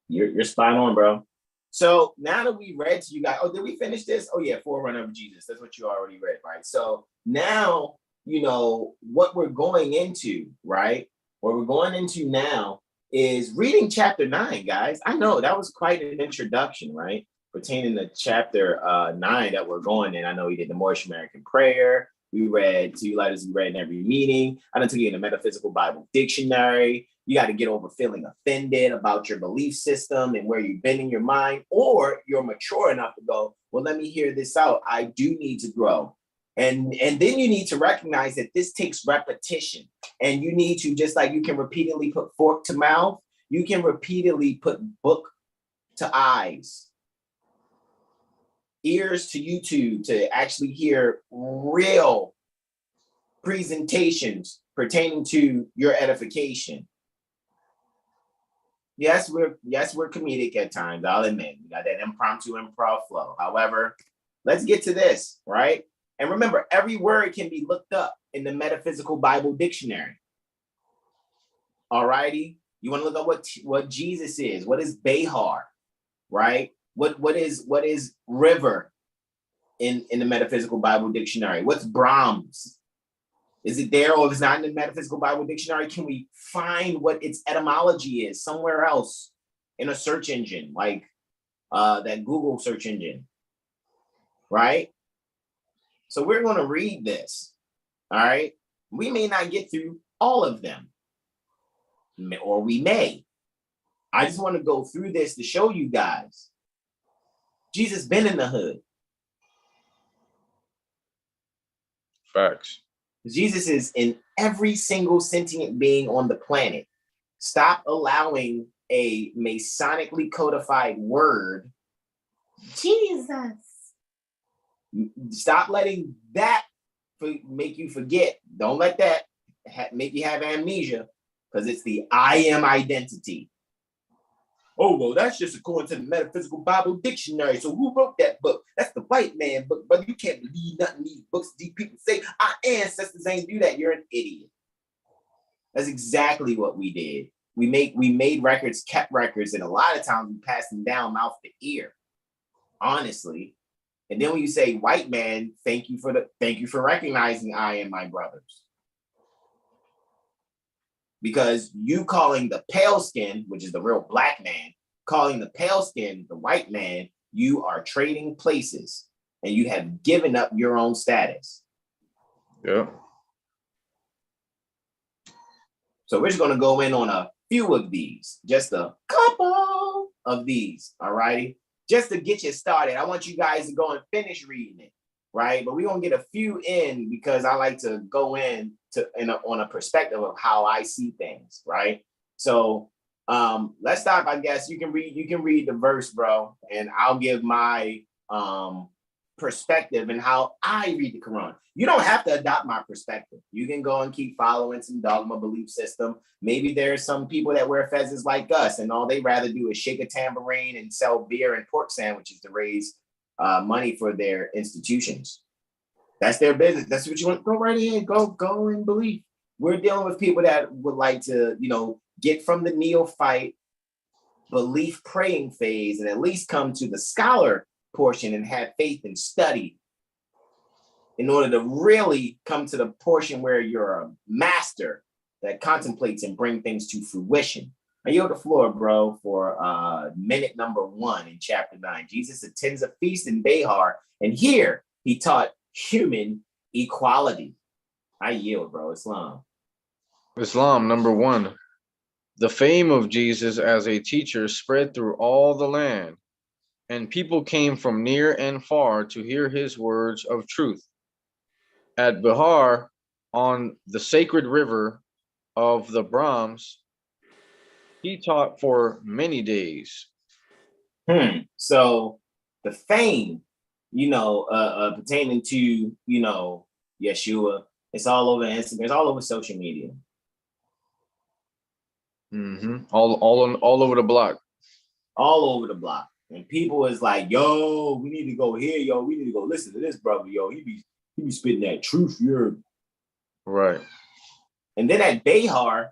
B: You're spot on, bro. So now that we read to you guys, did we finish this? Oh yeah, Forerunner of Jesus. That's what you already read, right? So now, what we're going into, right? What we're going into now is reading chapter 9, guys. I know that was quite an introduction, right? Pertaining to chapter 9 that we're going in. I know we did the Moorish American prayer. We read 2 letters we read in every meeting. I done took you in the Metaphysical Bible Dictionary. You got to get over feeling offended about your belief system and where you've been in your mind, or you're mature enough to go, well, let me hear this out. I do need to grow. And then you need to recognize that this takes repetition, and you need to, just like you can repeatedly put fork to mouth, you can repeatedly put book to eyes, ears to YouTube to actually hear real presentations pertaining to your edification. Yes, we're comedic at times. I'll admit we got that impromptu improv flow. However, let's get to this, right? And remember, every word can be looked up in the Metaphysical Bible Dictionary. All righty, you want to look up what Jesus is. What is Behar, right? What is river in the Metaphysical Bible Dictionary? What's Brahms? Is it there, or if it's not in the Metaphysical Bible Dictionary, can we find what its etymology is somewhere else in a search engine, like that Google search engine, right? So we're going to read this, all right? We may not get through all of them, or we may. I just want to go through this to show you guys Jesus been in the hood.
A: Facts.
B: Jesus is in every single sentient being on the planet. Stop allowing a Masonically codified word, Jesus. Stop letting that make you forget. Don't let that make you have amnesia, because it's the I am identity. Oh, well, that's just according to the Metaphysical Bible Dictionary. So who wrote that book? That's the white man book, but you can't believe nothing in these books. These people say our ancestors ain't do that. You're an idiot. That's exactly what we did. We made records, kept records, and a lot of times we passed them down mouth to ear, honestly. And then when you say white man, thank you for recognizing I and my brothers. Because you calling the pale skin, which is the real black man, calling the pale skin the white man, you are trading places and you have given up your own status.
A: Yeah.
B: So we're just going to go in on a few of these, just a couple of these, all righty? Just to get you started. I want you guys to go and finish reading it, right? But we're going to get a few in because I like to go in on a perspective of how I see things, right? So let's start. I guess you can read the verse, bro, and I'll give my perspective and how I read the Quran. You don't have to adopt my perspective. You can go and keep following some dogma belief system. Maybe there's some people that wear fezzes like us, and all they rather do is shake a tambourine and sell beer and pork sandwiches to raise money for their institutions. That's their business. That's what you want. Go right ahead. Go and believe. We're dealing with people that would like to, get from the neophyte belief praying phase and at least come to the scholar portion and have faith and study in order to really come to the portion where you're a master that contemplates and bring things to fruition. I yield the floor, bro, for minute number 1 in chapter 9. Jesus attends a feast in Behar, and here he taught human equality. I yield, bro. Islam
A: number 1. The fame of Jesus as a teacher spread through all the land, and people came from near and far to hear his words of truth. At Bihar, on the sacred river of the Brahms, he taught for many days.
B: So the fame, pertaining to, Yeshua, it's all over Instagram, it's all over social media.
A: All over the block.
B: All over the block. And people is like, yo, we need to go here, yo, we need to go listen to this brother, yo. He be spitting that truth, you're
A: right.
B: And then at Behar,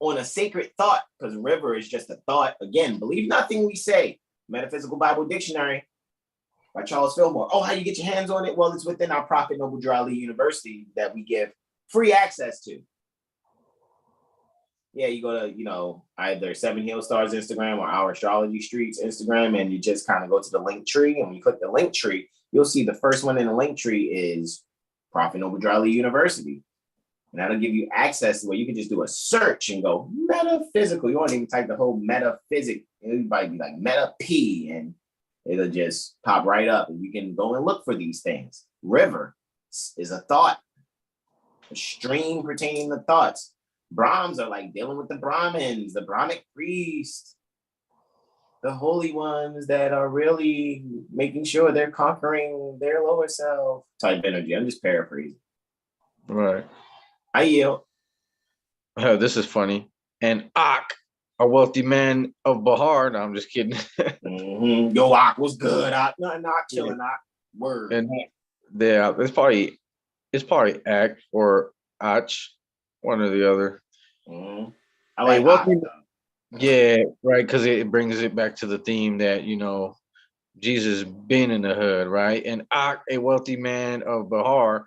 B: on a sacred thought, because river is just a thought. Again, believe nothing we say. Metaphysical Bible Dictionary by Charles Fillmore. Oh, how you get your hands on it? Well, it's within our Prophet Noble Drew Ali University that we give free access to. Yeah, you go to, either 7 Hill Stars Instagram or our Astrology Streets Instagram, and you just kind of go to the link tree. And when you click the link tree, you'll see the first one in the link tree is Prophet Noble Drew Ali University. And that'll give you access to where you can just do a search and go metaphysical. You won't even type the whole metaphysic. Everybody be like meta P, and it'll just pop right up. And you can go and look for these things. River is a thought, a stream pertaining to thoughts. Brahms are like dealing with the Brahmins, the Brahmic priests, the holy ones that are really making sure they're conquering their lower self type energy. I'm just paraphrasing.
A: Right.
B: I yield.
A: This is funny. And Ak a wealthy man of Bahar. No, I'm just kidding.
B: Yo, Ak, what's good? Ak, nothing, Ak, chilling, Ak. Word.
A: And yeah, it's probably Ak or Ach, one or the other.
B: I like
A: wealthy,
B: Ak, though.
A: yeah, right, because it brings it back to the theme that Jesus been in the hood, right? And Ak, a wealthy man of Bahar,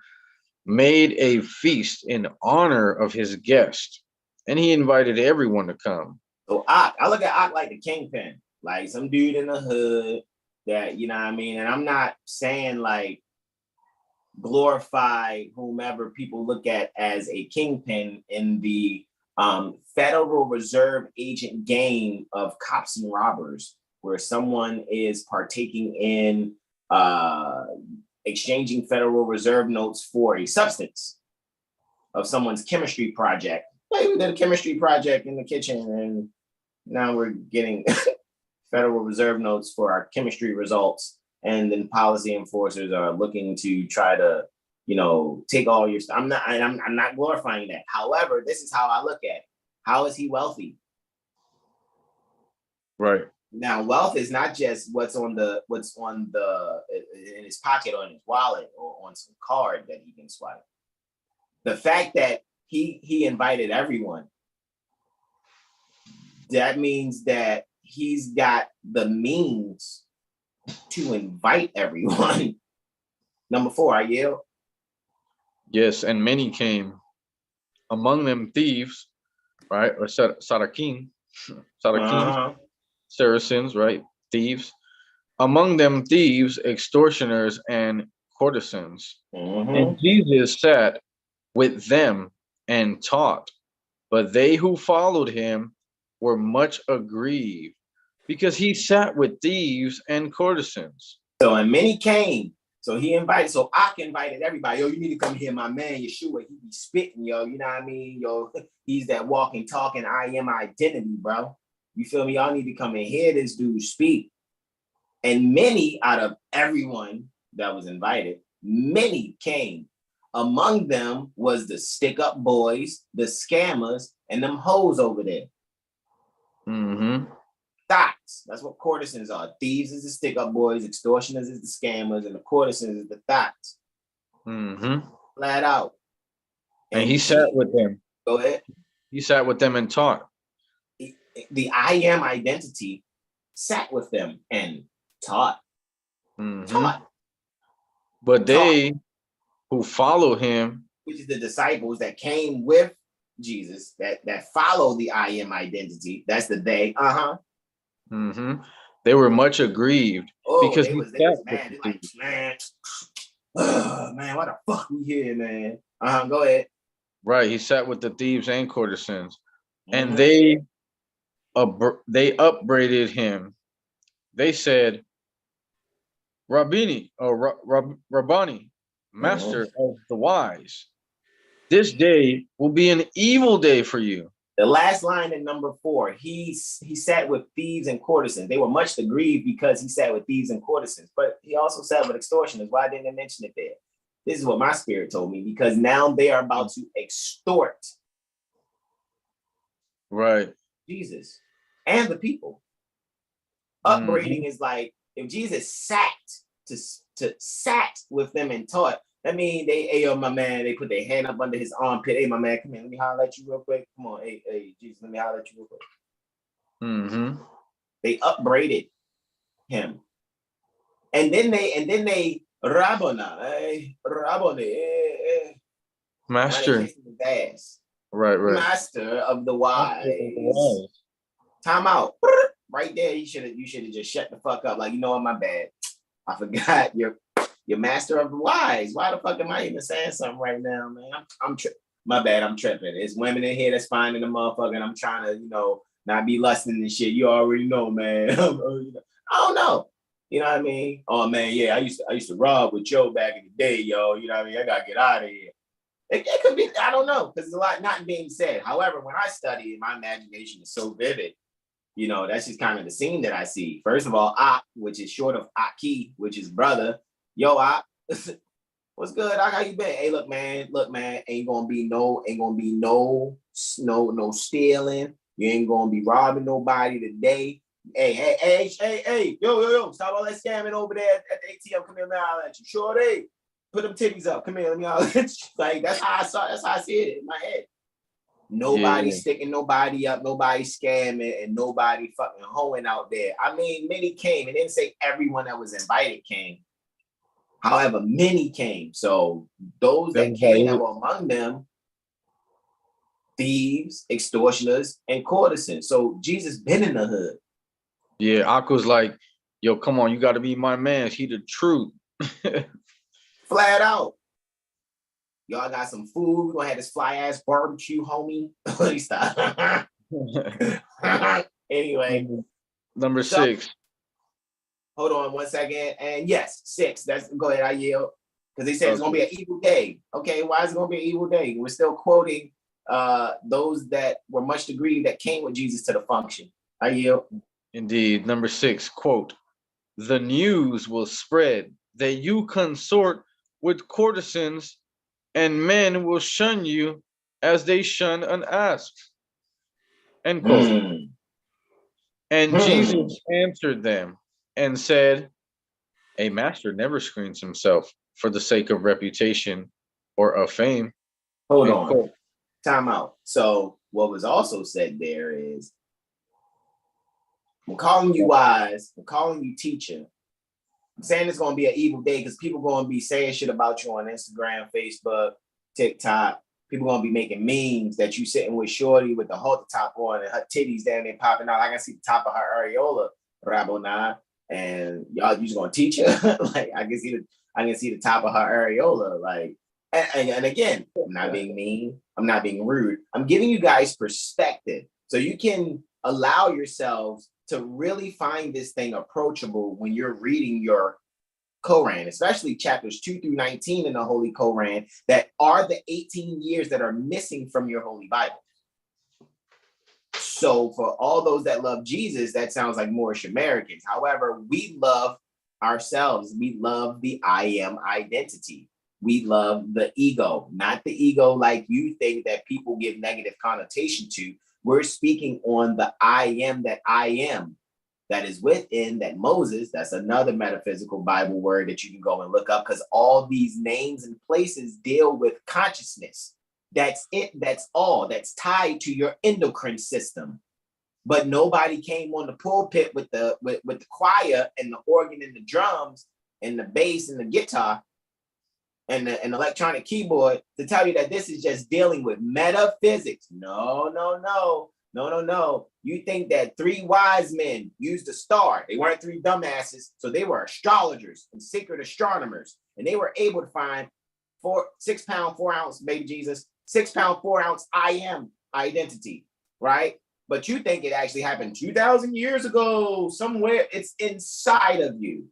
A: made a feast in honor of his guest, and he invited everyone to come.
B: So Ak, I look at Ak like the kingpin, like some dude in the hood that, you know what I mean? And I'm not saying like glorify whomever people look at as a kingpin in the Federal Reserve agent game of cops and robbers, where someone is partaking in exchanging Federal Reserve notes for a substance of someone's chemistry project. Like we did a chemistry project in the kitchen, and now we're getting Federal Reserve notes for our chemistry results. And then policy enforcers are looking to try to, take all your stuff. I'm not glorifying that. However, this is how I look at it. How is he wealthy?
A: Right.
B: Now, wealth is not just what's in his pocket or in his wallet or on some card that he can swipe. The fact that he invited everyone, that means that he's got the means to invite everyone. Number 4, I yield.
A: Yes, and many came. Among them thieves, right? Or Sarakin, Saracens, right? Thieves. Among them thieves, extortioners, and courtesans. And Jesus sat with them and taught. But they who followed him were much aggrieved, because he sat with thieves and courtesans.
B: So, and many came. So Ak invited everybody. Yo, you need to come hear my man Yeshua. He be spitting, yo. You know what I mean? Yo, he's that walking, talking, I am identity, bro. You feel me? Y'all need to come and hear this dude speak. And many out of everyone that was invited, many came. Among them was the stick-up boys, the scammers, and them hoes over there. Thoughts. That's what courtesans are. Thieves is the stick-up boys, extortioners is the scammers, and the courtesans is the thoughts. Flat out.
A: And he sat with them.
B: Go ahead.
A: He sat with them and taught.
B: The I am identity sat with them and taught. Taught.
A: But they who follow him,
B: which is the disciples that came with Jesus, that follow the I am identity, that's the they.
A: They were much aggrieved because
B: they was mad. They're like, man, why the fuck we here, man? Go ahead.
A: Right, he sat with the thieves and courtesans, and they upbraided him. They said, Rabbini, or Rabbani, master of the wise, this day will be an evil day for you.
B: The last line in number 4, he sat with thieves and courtesans. They were much aggrieved because he sat with thieves and courtesans, but he also sat with extortioners. Why didn't I mention it there? This is what my spirit told me, because now they are about to extort Jesus and the people. Upbraiding is like, if Jesus sat with them and taught, that means hey, yo, my man, they put their hand up under his armpit. Hey, my man, come here, let me holler at you real quick. Come on, hey, Jesus, let me holler at you real quick. They upbraided him. And then they Rabboni,
A: master. Right.
B: Master of the wise. Time out. Right there, you should have just shut the fuck up. Like, you know what, my bad. I forgot you're master of the wise. Why the fuck am I even saying something right now, man? I'm my bad, I'm tripping. It's women in here that's finding the motherfucker, and I'm trying to, not be lusting and shit. You already know, man. I don't know. You know what I mean? Oh man, yeah, I used to rob with Joe back in the day, yo. You know what I mean? I gotta get out of here. It could be, I don't know, because there's a lot not being said. However, when I study, my imagination is so vivid. That's just kind of the scene that I see. First of all, Ak, which is short of Aki, which is brother. Yo, Ak, what's good? Ak, how you been? Hey, look, man, ain't gonna be no stealing. You ain't gonna be robbing nobody today. Hey, yo, stop all that scamming over there at the ATM. Come here, man, I'll let you. Sure, they put them titties up. Come here, let me holler at you. Like, that's how I see it in my head. Nobody sticking nobody up, nobody scamming, and nobody fucking hoeing out there. I mean, many came, and didn't say everyone that was invited came. However, many came. So those that came that were among them, thieves, extortioners, and courtesans. So Jesus been in the hood.
A: Yeah, Aqua's like, yo, come on, you got to be my man. He the truth.
B: Flat out. Y'all got some food. We're gonna have this fly ass barbecue, homie. Let me stop. Anyway.
A: Number 6.
B: Hold on 1 second. And yes, 6. That's go ahead, I yield. Because they said it's gonna be an evil day. Okay, why is it gonna be an evil day? We're still quoting those that were much degree that came with Jesus to the function. I yield.
A: Indeed. Number 6, quote, the news will spread that you consort with courtesans, and men will shun you as they shun an asp. End quote. And Jesus answered them and said, a master never screens himself for the sake of reputation or of fame.
B: Hold on. Quote. Time out. So what was also said there is, I'm calling you wise, I'm calling you teacher. I'm saying it's going to be an evil day because people going to be saying shit about you on Instagram, Facebook, TikTok. People going to be making memes that you sitting with Shorty with the halter top on and her titties down there popping out. I can see the top of her areola, Rabona, and y'all just going to teach her. Like I can see the top of her areola. Like, and again, I'm not being mean. I'm not being rude. I'm giving you guys perspective so you can allow yourselves to really find this thing approachable when you're reading your Quran, especially chapters 2 through 19 in the Holy Quran, that are the 18 years that are missing from your Holy Bible. So for all those that love Jesus, that sounds like Moorish Americans. However, we love ourselves. We love the I am identity. We love the ego, not the ego like you think that people give negative connotation to. We're speaking on the I am that I am. That is within that Moses. That's another metaphysical Bible word that you can go and look up because all these names and places deal with consciousness. That's it. That's all. That's tied to your endocrine system. But nobody came on the pulpit with the choir and the organ and the drums and the bass and the guitar and the electronic keyboard to tell you that this is just dealing with metaphysics. No. You think that 3 wise men used a star. They weren't 3 dumbasses. So they were astrologers and secret astronomers. And they were able to find 6 pound, 4 ounce, baby Jesus, 6 pound, 4 ounce I am identity, right? But you think it actually happened 2,000 years ago somewhere. It's inside of you.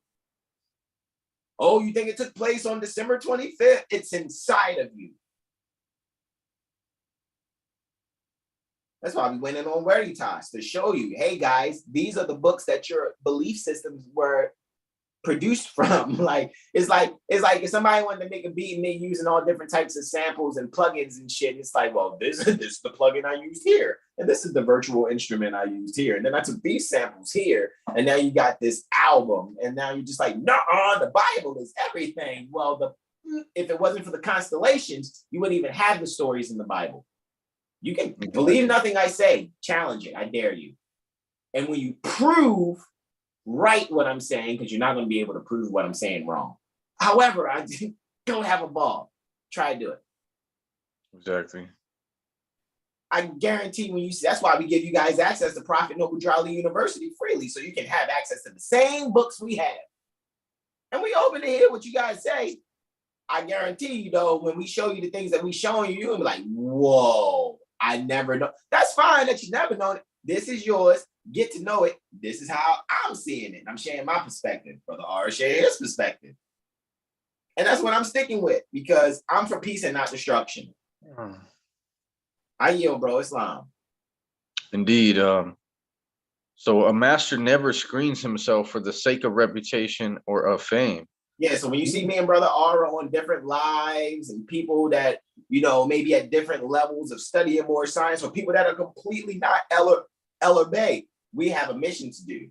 B: Oh, you think it took place on December 25th? It's inside of you. That's why we went in on Veritas to show you, hey guys, these are the books that your belief systems were produced from. Like it's like if somebody wanted to make a beat and they're using all different types of samples and plugins and shit. It's like, well, this is the plugin I used here, and this is the virtual instrument I used here, and then I took these samples here, and now you got this album, and now you're just like, nah, the Bible is everything. Well, if it wasn't for the constellations, you wouldn't even have the stories in the Bible. You can believe nothing I say, challenge it, I dare you. And when you prove right what I'm saying, because you're not going to be able to prove what I'm saying wrong. However, I don't have a ball. Try to do it.
A: Exactly.
B: I guarantee when you see, that's why we give you guys access to Prophet Noble Drali University freely, so you can have access to the same books we have. And we open to hear what you guys say. I guarantee you, though, when we show you the things that we showing you, you'll be like, whoa, I never know. That's fine that you never know it. This is yours. Get to know it. This is how I'm seeing it. I'm sharing my perspective. Brother R sharing his perspective. And that's what I'm sticking with because I'm for peace and not destruction. I yield, bro. Islam.
A: Indeed. So a master never screens himself for the sake of reputation or of fame.
B: Yeah, so when you see me and Brother R on different lives and people that maybe at different levels of studying more science, or people that are completely not Eller Bay. We have a mission to do.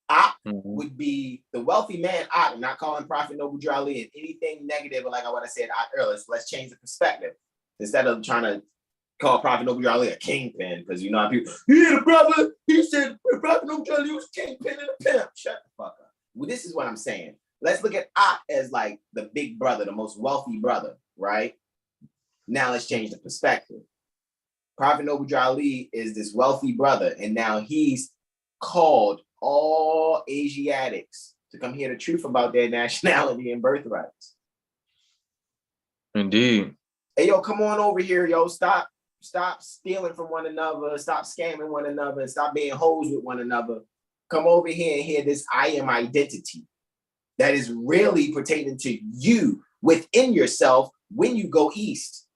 B: Ak would be the wealthy man. Ak, not calling Prophet Noble Drew Ali and anything negative, but like what I said earlier, let's change the perspective. Instead of trying to call Prophet Noble Drew Ali a kingpin, because how people, the brother, he said Prophet Noble Drew Ali was a kingpin and a pimp. Shut the fuck up. Well, this is what I'm saying. Let's look at Ak as like the big brother, the most wealthy brother, right? Now let's change the perspective. Prophet Noble Drew Ali is this wealthy brother, and now he's called all Asiatics to come hear the truth about their nationality and birthrights.
A: Indeed.
B: Hey, yo, come on over here, yo. Stop stealing from one another. Stop scamming one another. And stop being hoes with one another. Come over here and hear this I am identity that is really pertaining to you within yourself when you go east,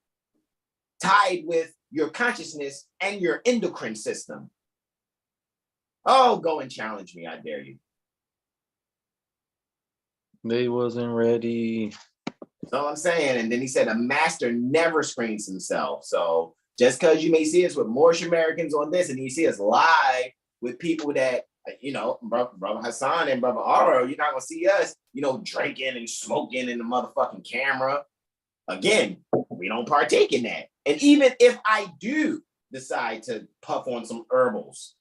B: tied with your consciousness and your endocrine system. Oh, go and challenge me, I dare you.
A: They wasn't ready.
B: That's all I'm saying. And then he said, a master never screens himself. So just because you may see us with Moorish Americans on this, and you see us live with people that, Brother Hasan and Brother Aro, you're not going to see us, drinking and smoking in the motherfucking camera. Again, we don't partake in that. And even if I do decide to puff on some herbals,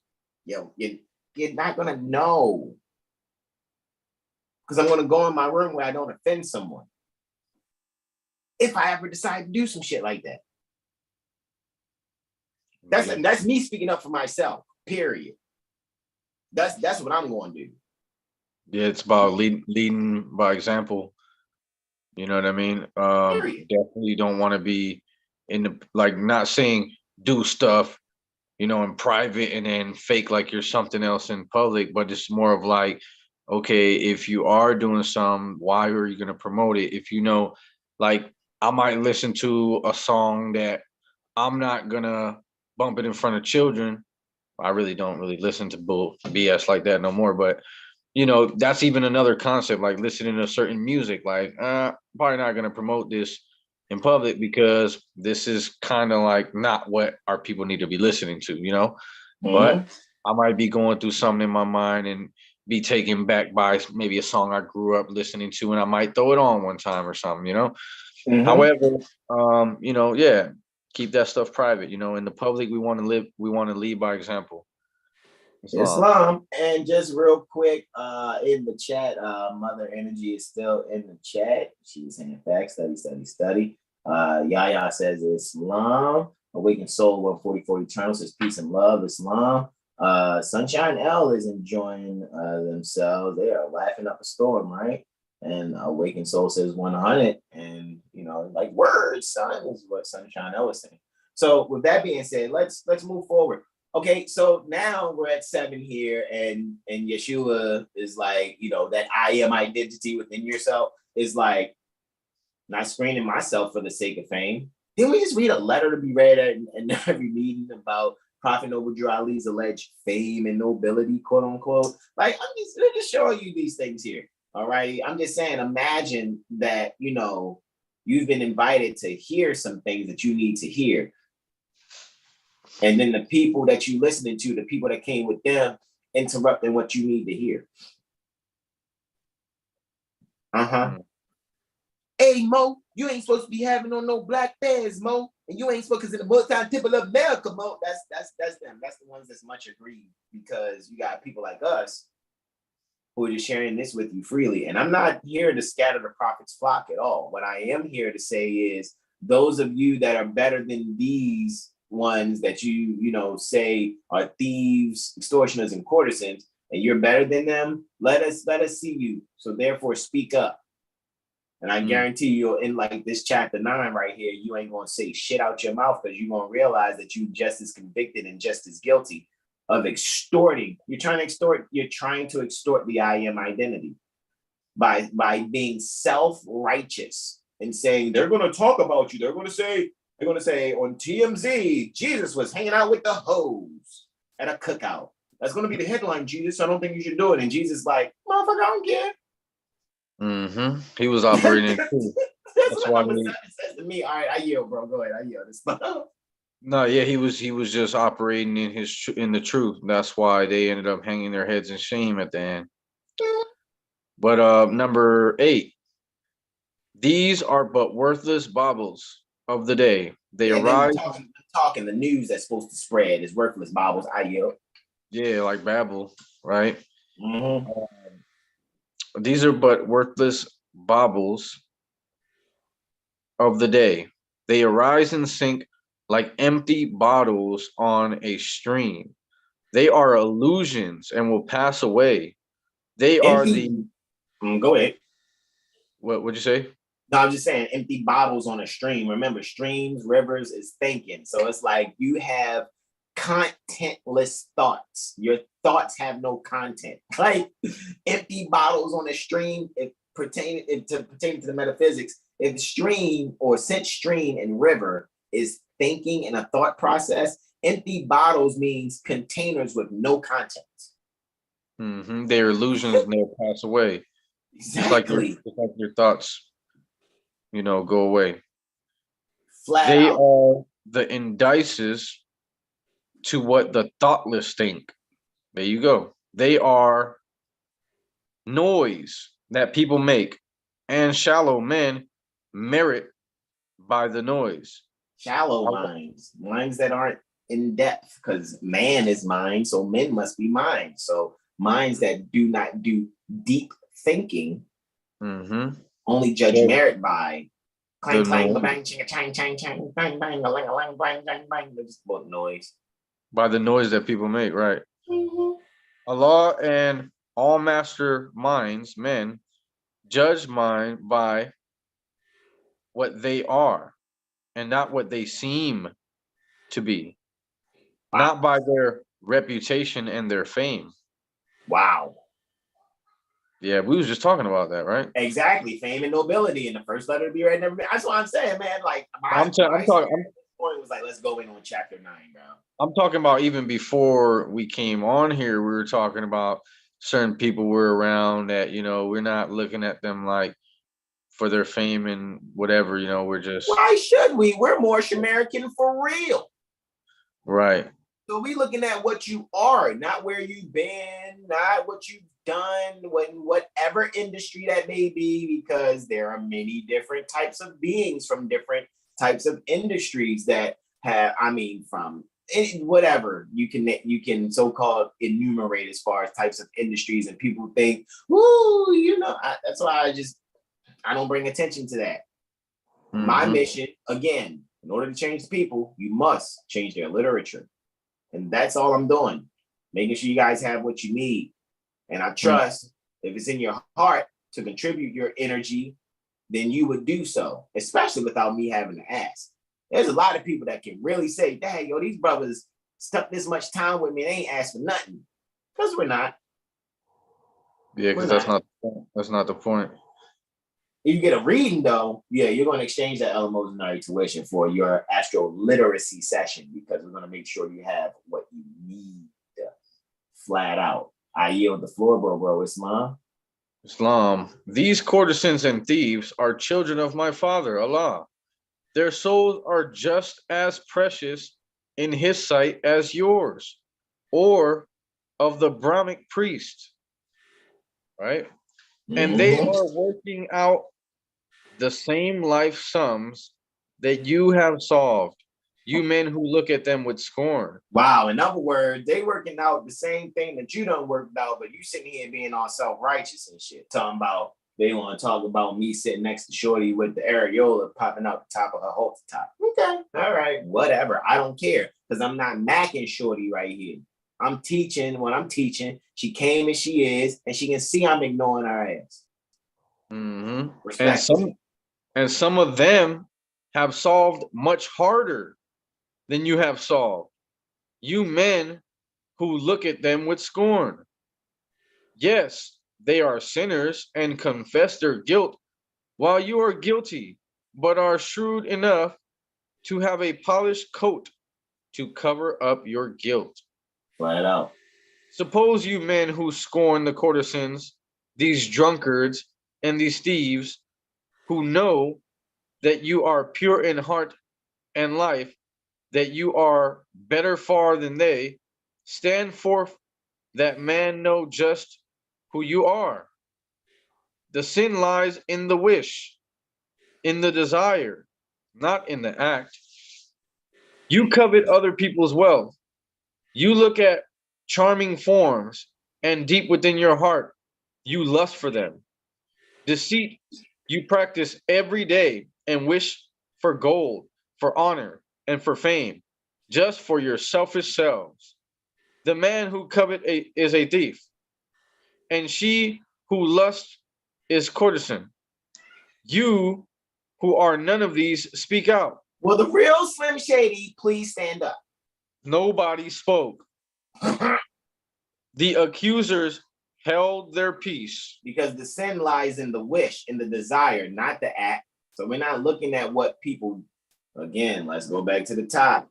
B: you're not going to know. Because I'm going to go in my room where I don't offend someone. If I ever decide to do some shit like that. That's me speaking up for myself, period. That's what I'm going to do.
A: Yeah, it's about leading by example. You know what I mean? Definitely don't want to be not saying do stuff, in private and then fake like you're something else in public, but it's more of like, okay, if you are doing some, why are you going to promote it? If I might listen to a song that I'm not going to bump it in front of children. I really don't listen to BS like that no more, but that's even another concept, like listening to certain music, probably not going to promote this in public because this is kind of like not what our people need to be listening to,
B: Mm-hmm.
A: But I might be going through something in my mind and be taken back by maybe a song I grew up listening to, and I might throw it on one time or something,
B: Mm-hmm.
A: However, keep that stuff private. In the public, we want to lead by example.
B: Islam. And just real quick, in the chat, Mother Energy is still in the chat. She's saying facts, study. Yaya says Islam. Awakened Soul 144 Eternal says peace and love, Islam. Sunshine L is enjoying themselves. They are laughing up a storm, right? And Awakened Soul says 100, and like words, son, is what Sunshine L is saying. So with that being said, let's move forward. Okay, so now we're at 7 here, and Yeshua is like, that I am identity within yourself is like not screening myself for the sake of fame. Didn't we just read a letter to be read at every meeting about Prophet Noble Drew Ali's alleged fame and nobility, quote unquote? Like, I'm just showing you these things here. All right. I'm just saying, imagine that, you've been invited to hear some things that you need to hear. And then the people that you listening to, the people that came with them, interrupting what you need to hear. Hey, Mo, you ain't supposed to be having on no black bears, Mo. And you ain't supposed, because in the Most-High Temple of America, Mo, that's them. That's the ones that's much aggrieved, because you got people like us who are just sharing this with you freely. And I'm not here to scatter the prophet's flock at all. What I am here to say is those of you that are better than these ones that you say are thieves, extortioners, and courtesans, and you're better than them, let us see you. So therefore speak up. And I guarantee you, in like this chapter 9 right here, you ain't gonna say shit out your mouth, because you're gonna realize that you just as convicted and just as guilty of extorting. You're trying to extort the I am identity by being self-righteous and saying they're gonna talk about you. They're gonna say on TMZ, Jesus was hanging out with the hoes at a cookout. That's gonna be the headline, Jesus. I don't think you should do it. And Jesus like, motherfucker, I don't care.
A: He was operating too. That's why
B: number 7 says to me. All right, I yield, bro. Go ahead. I yield this stuff.
A: No, yeah, he was just operating in the truth. That's why they ended up hanging their heads in shame at the end. But number 8, these are but worthless baubles of the day. They
B: Yeah,
A: arise.
B: Talking the news that's supposed to spread is worthless baubles. I yield.
A: Yeah, like Babel, right?
B: Mm-hmm.
A: These are but worthless baubles of the day. They arise and sink like empty bottles on a stream. They are illusions and will pass away. They are the
B: Go ahead.
A: what would you say?
B: No, I'm just saying empty bottles on a stream. Remember, streams, rivers is thinking. So it's like you have contentless thoughts. Your thoughts have no content. Like empty bottles on a stream, pertaining to the metaphysics, if stream or since stream and river is thinking and a thought process, empty bottles means containers with no content.
A: Mm-hmm. They're illusions and they'll pass away.
B: Exactly.
A: Just like your thoughts, go away.
B: Flat
A: they
B: out.
A: are the indices to what the thoughtless think. There you go. They are noise that people make, and shallow men merit by the noise.
B: Shallow minds that aren't in depth, because man is mind, so men must be mind. So minds that do not do deep thinking only judge merit by clang clang bang ching chang chang chang bang bang a ling bang bang bang bang. They're just about noise.
A: By the noise that people make, right? Allah and all master minds, men, judge mind by what they are and not what they seem to be. Wow. Not by their reputation and their fame.
B: Wow.
A: Yeah, we was just talking about that, right?
B: Exactly. Fame and nobility, and the first letter to be read never been. That's what I'm saying, man. Like
A: I'm talking.
B: Point was like, let's go in on chapter 9, bro.
A: I'm talking about even before we came on here, we were talking about certain people were around that, we're not looking at them like for their fame and whatever, we're just.
B: Why should we? We're Moorish American for real.
A: Right.
B: So we looking at what you are, not where you've been, not what you've done, whatever industry that may be, because there are many different types of beings from different types of industries that have, from whatever you can so-called enumerate as far as types of industries, and people think, that's why I don't bring attention to that. My mission, again, in order to change the people, you must change their literature. And that's all I'm doing, making sure you guys have what you need. And I trust if it's in your heart to contribute your energy, then you would do so, especially without me having to ask. There's a lot of people that can really say, dang, these brothers stuck this much time with me, they ain't asked for nothing. Because we're not.
A: Yeah, because that's not the point.
B: If you get a reading, though, you're going to exchange that elementary tuition for your AstroLiteracy session, because we're going to make sure you have what you need flat out. I yield the floor, bro. Islam.
A: These courtesans and thieves are children of my Father, Allah. Their souls are just as precious in his sight as yours, or of the Brahmic priest, right? And they are working out the same life sums that you have solved, you men who look at them with scorn.
B: Wow, in other words, they working out the same thing that you done worked out, but you sitting here being all self-righteous and shit, talking about they want to talk about me sitting next to Shorty with the areola popping out the top of her halter top. Okay, all right, whatever. I don't care, because I'm not macking Shorty right here. I'm teaching what I'm teaching. She came as she is, and she can see I'm ignoring her ass.
A: And some of them have solved much harder than you have solved, you men who look at them with scorn. Yes, they are sinners and confess their guilt, while you are guilty, but are shrewd enough to have a polished coat to cover up your guilt.
B: Flat out.
A: Suppose you men who scorn the courtesans, these drunkards and these thieves, who know that you are pure in heart and life, that you are better far than they, stand forth that man know just who you are. The sin lies in the wish, in the desire, not in the act. You covet other people's wealth. You look at charming forms, and deep within your heart, you lust for them. Deceit you practice every day and wish for gold, for honor, and for fame, just for your selfish selves. The man who is a thief, and she who lusts is courtesan. You who are none of these speak out.
B: Will the real Slim Shady please stand up?
A: Nobody spoke. The accusers held their peace.
B: Because the sin lies in the wish, in the desire, not the act. So we're not looking at what people, again, let's go back to the top.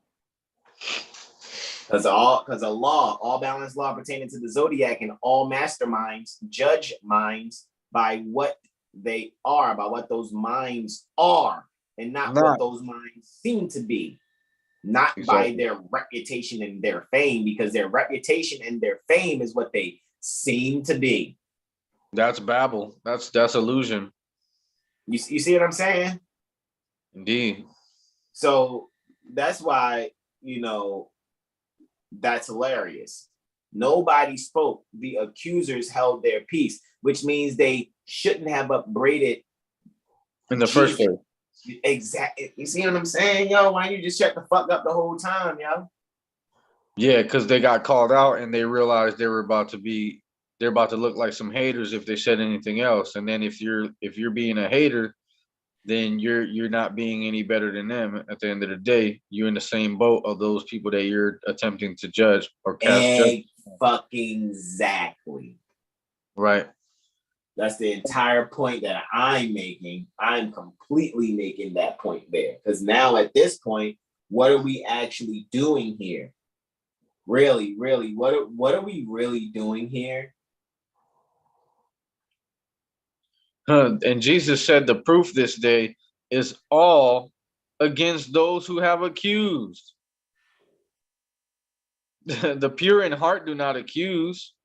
B: Because all balanced law pertaining to the zodiac and all masterminds judge minds by what they are, by what those minds are, and not what those minds seem to be. Not by their reputation and their fame, because their reputation and their fame is what they seem to be.
A: That's Babel. That's illusion.
B: You see what I'm saying?
A: Indeed.
B: So that's why, that's hilarious. Nobody spoke. The accusers held their peace, which means they shouldn't have upbraided
A: in the first place.
B: Exactly. You see what I'm saying, yo? Why don't you just shut the fuck up the whole time, yo?
A: Yeah, because they got called out and they realized they're about to look like some haters if they said anything else. And then if you're being a hater, then you're not being any better than them. At the end of the day, you're in the same boat of those people that you're attempting to judge or cast judgment.
B: Fucking exactly.
A: Right.
B: That's the entire point that I'm making. I'm completely making that point there. Because now at this point, what are we actually doing here? Really, what are we really doing here?
A: And Jesus said the proof this day is all against those who have accused. The pure in heart do not accuse.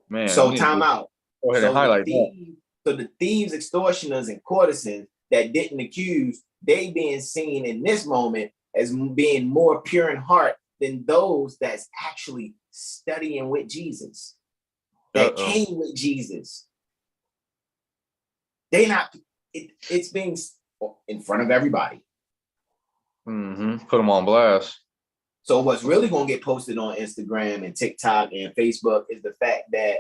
A: Man.
B: So time out.
A: Go ahead and highlight that.
B: So the thieves, extortioners, and courtesans that didn't accuse, they being seen in this moment as being more pure in heart than those that's actually studying with Jesus, that came with Jesus. It's being in front of everybody.
A: Put them on blast.
B: So what's really going to get posted on Instagram and TikTok and Facebook is the fact that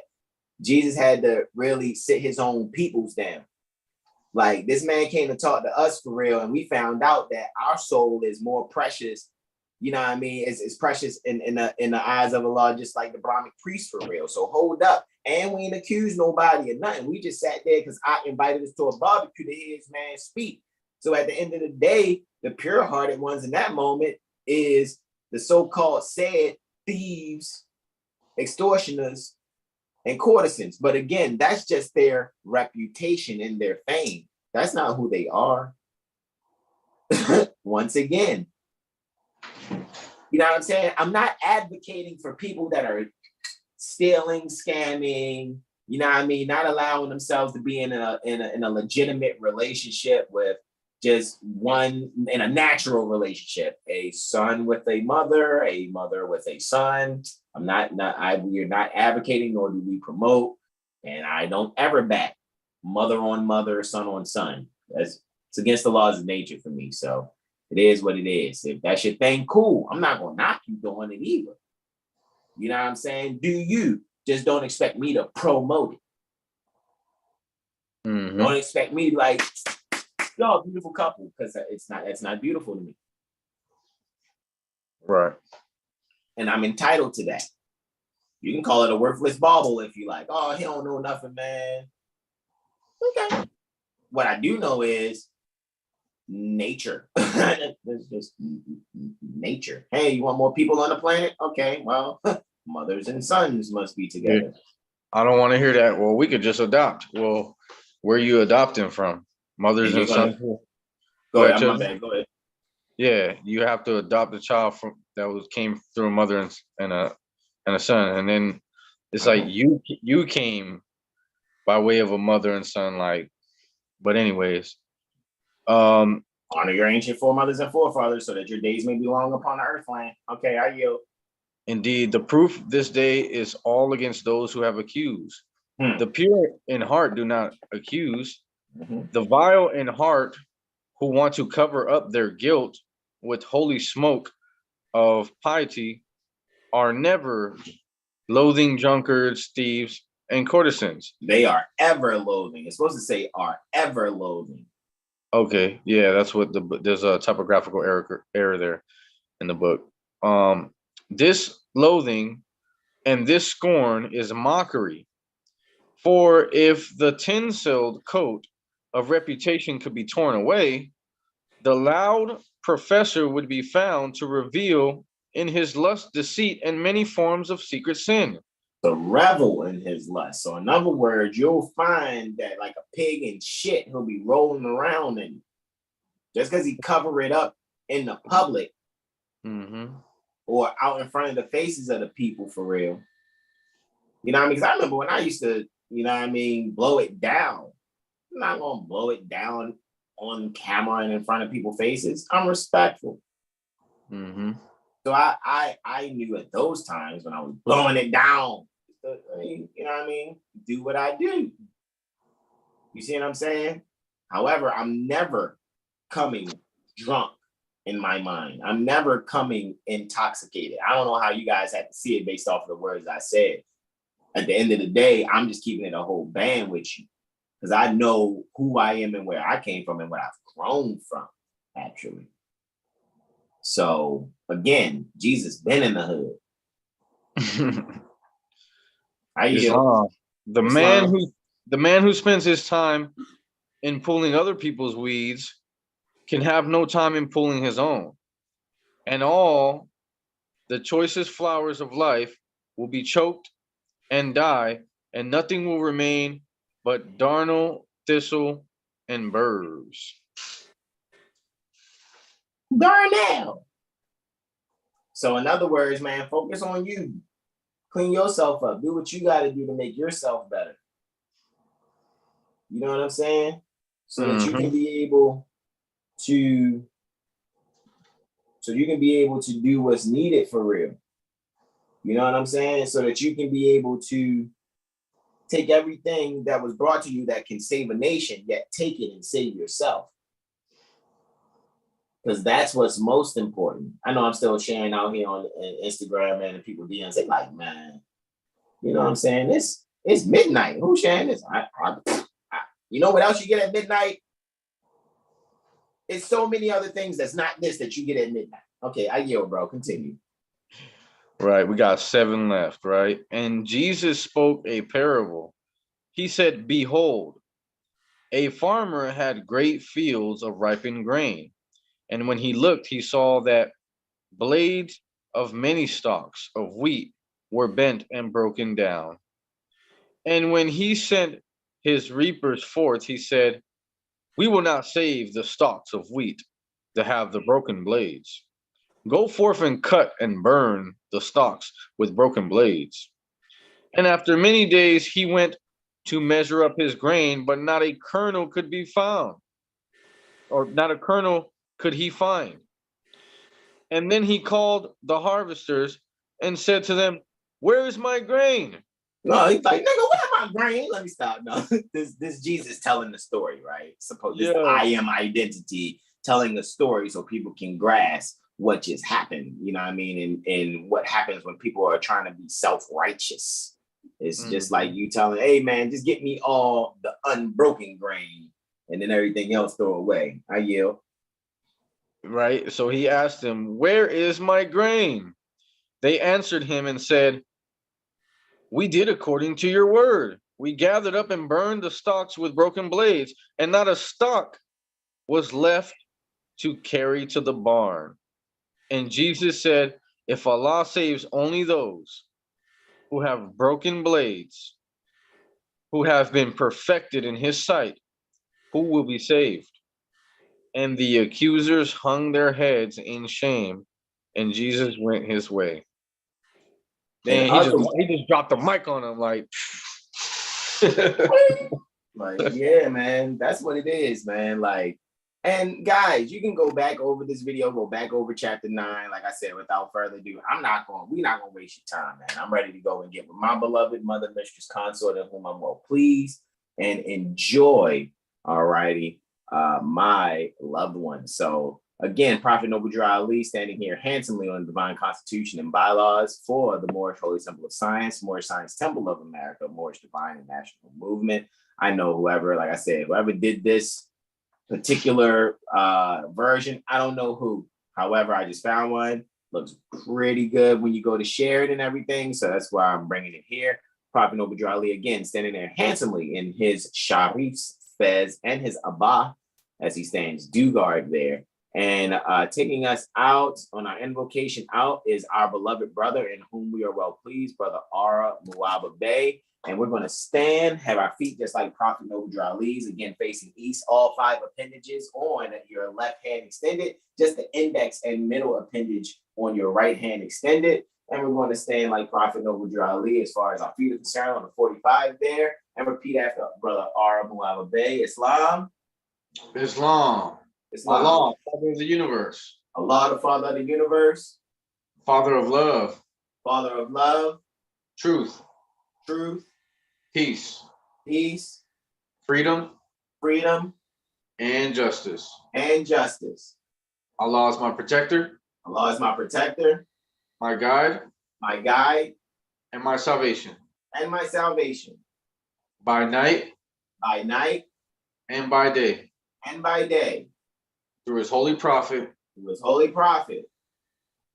B: Jesus had to really sit his own peoples down. Like, this man came to talk to us for real, and we found out that our soul is more precious. You know what I mean? It's precious in the eyes of Allah, just like the Brahmic priest for real. So hold up. And we ain't accused nobody of nothing. We just sat there because I invited us to a barbecue to hear his man speak. So at the end of the day, the pure-hearted ones in that moment is the so-called said thieves, extortioners, and courtesans. But again, that's just their reputation and their fame. That's not who they are. Once again, you know what I'm saying? I'm not advocating for people that are stealing, scamming, you know what I mean? Not allowing themselves to be in a legitimate relationship with just one, in a natural relationship, a son with a mother with a son. We are not advocating, nor do we promote, and I don't ever back mother on mother, son on son. It's against the laws of nature for me. So it is what it is. If that's your thing, cool. I'm not gonna knock you doing it either. You know what I'm saying? Do you? Just don't expect me to promote it. Don't expect me like, yo, beautiful couple, because that's not beautiful to me.
A: Right.
B: And I'm entitled to that. You can call it a worthless bauble if you like. Oh, he don't know nothing, man. Okay. What I do know is nature. It's just nature. Hey, you want more people on the planet? Okay, well, mothers and sons must be together.
A: Yeah. I don't want to hear that. Well, we could just adopt. Well, where are you adopting from? Mothers and sons?
B: Go ahead. My bad. Go ahead.
A: Yeah, you have to adopt a child came through a mother and a son, and then it's like you came by way of a mother and son. Like, but anyways,
B: honor your ancient foremothers and forefathers, so that your days may be long upon the earthland. Okay, I yield.
A: Indeed, the proof this day is all against those who have accused. The pure in heart do not accuse. The vile in heart who want to cover up their guilt with holy smoke of piety are never loathing drunkards, thieves, and courtesans.
B: They are ever loathing. It's supposed to say are ever loathing.
A: Okay, yeah, that's what there's a typographical error there in the book. This loathing and this scorn is mockery. For if the tinselled coat of reputation could be torn away, the loud professor would be found to reveal in his lust, deceit, and many forms of secret sin.
B: To revel in his lust. So in other words, you'll find that like a pig in shit, he'll be rolling around in just because he cover it up in the public or out in front of the faces of the people for real. You know what I mean? Because I remember when I used to, you know what I mean, blow it down. I'm not going to blow it down on camera and in front of people's faces. I'm respectful. So I knew at those times when I was blowing it down, you know what I mean? Do what I do. You see what I'm saying? However, I'm never coming drunk in my mind. I'm never coming intoxicated. I don't know how you guys have to see it based off of the words I said. At the end of the day, I'm just keeping it a whole band with you because I know who I am and where I came from and what I've grown from, actually. So again, Jesus been in the hood.
A: The man who spends his time in pulling other people's weeds can have no time in pulling his own. And all the choicest flowers of life will be choked and die, and nothing will remain but darnel, thistle, and burrs.
B: Darnell. So in other words, man, focus on you. Clean yourself up. Do what you got to do to make yourself better. You know what I'm saying? So that you can be able to do what's needed for real. You know what I'm saying? So that you can be able to take everything that was brought to you that can save a nation, yet take it and save yourself. Because that's what's most important. I know I'm still sharing out here on Instagram, man, and people DM say, like, man, you know what I'm saying? It's midnight. Who's sharing this? You know what else you get at midnight? It's so many other things that's not this that you get at midnight. Okay, I yield, bro. Continue.
A: Right, we got 7 left, right? And Jesus spoke a parable. He said, behold, a farmer had great fields of ripened grain. And when he looked, he saw that blades of many stalks of wheat were bent and broken down. And when he sent his reapers forth, he said, we will not save the stalks of wheat to have the broken blades. Go forth and cut and burn the stalks with broken blades. And after many days, he went to measure up his grain, but not a kernel could be found, or not a kernel could he find. And then he called the harvesters and said to them, where is my grain?
B: No, he's like, nigga, where my grain? Let me stop. No, this Jesus telling the story, right? This I am identity telling the story so people can grasp what just happened. You know what I mean? And what happens when people are trying to be self-righteous. It's just like you telling, hey, man, just get me all the unbroken grain and then everything else throw away. I yield.
A: Right. So he asked them, where is my grain? They answered him and said, we did according to your word. We gathered up and burned the stalks with broken blades, and not a stalk was left to carry to the barn. And Jesus said, if Allah saves only those who have broken blades, who have been perfected in his sight, who will be saved? And the accusers hung their heads in shame, and Jesus went his way. Then he just dropped the mic on him like.
B: Like, yeah, man, that's what it is, man. Like, and guys, you can go back over this video, go back over chapter 9. Like I said, without further ado, we're not gonna waste your time, man. I'm ready to go and get with my beloved mother, mistress, consort, in whom I'm well pleased, and enjoy, alrighty, my loved one. So again, Prophet Noble Drew Ali standing here handsomely on the divine constitution and bylaws for the Moorish Holy Temple of Science, Moorish Science Temple of America, Moorish Divine and National Movement. I know whoever, like I said, whoever did this particular version, I don't know who. However, I just found one. Looks pretty good when you go to share it and everything. So that's why I'm bringing it here. Prophet Noble Drew Ali again standing there handsomely in his sharifs, fez, and his abah as he stands due guard there. And taking us out on our invocation out is our beloved brother in whom we are well pleased, Brother Ara Muwaba Bey. And we're going to stand, have our feet just like Prophet Noble Drew Ali's, again facing east, all 5 appendages on your left hand extended, just the index and middle appendage on your right hand extended. And we're going to stand like Prophet Noble Drew Ali as far as our feet are concerned on the 45 there. And repeat after Brother Ara Muwaba Bey. Islam.
A: Islam. Allah, Father of the universe.
B: Allah, the Father of the universe.
A: Father of love.
B: Father of love.
A: Truth.
B: Truth.
A: Peace.
B: Peace.
A: Freedom.
B: Freedom.
A: And justice.
B: And justice.
A: Allah is my protector.
B: Allah is my protector.
A: My guide.
B: My guide.
A: And my salvation.
B: And my salvation.
A: By night.
B: By night.
A: And by day.
B: And by day.
A: Through his holy prophet.
B: Through his holy prophet.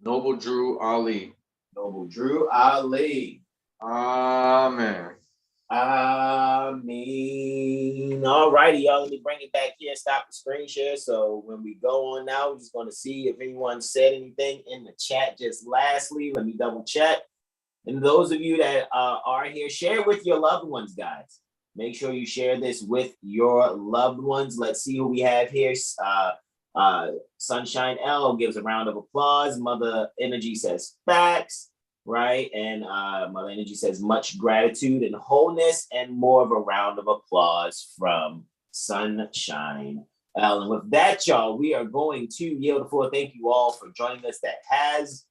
A: Noble Drew Ali.
B: Noble Drew Ali.
A: Amen.
B: Amen. All righty, y'all. Let me bring it back here. Stop the screen share. So when we go on now, we're just going to see if anyone said anything in the chat. Just lastly, let me double check. And those of you that are here, share with your loved ones, guys. Make sure you share this with your loved ones. Let's see who we have here. Sunshine L gives a round of applause. Mother Energy says facts. Right, and Mother Energy says much gratitude and wholeness, and more of a round of applause from Sunshine L. And with that, y'all, we are going to yield the floor. Thank you all for joining us that has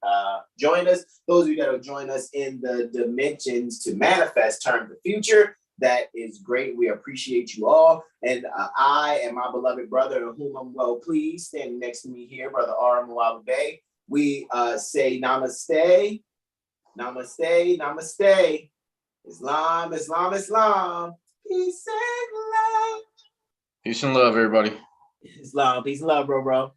B: joined us. Those of you that have joined us in the dimensions to manifest term the future, that is great. We appreciate you all. And I and my beloved brother, in whom I'm well pleased, standing next to me here, Brother Ara Muwaba Bey, we say namaste. Namaste, namaste. Islam, Islam, Islam. Peace and love.
A: Peace and love, everybody.
B: Islam, peace and love, bro.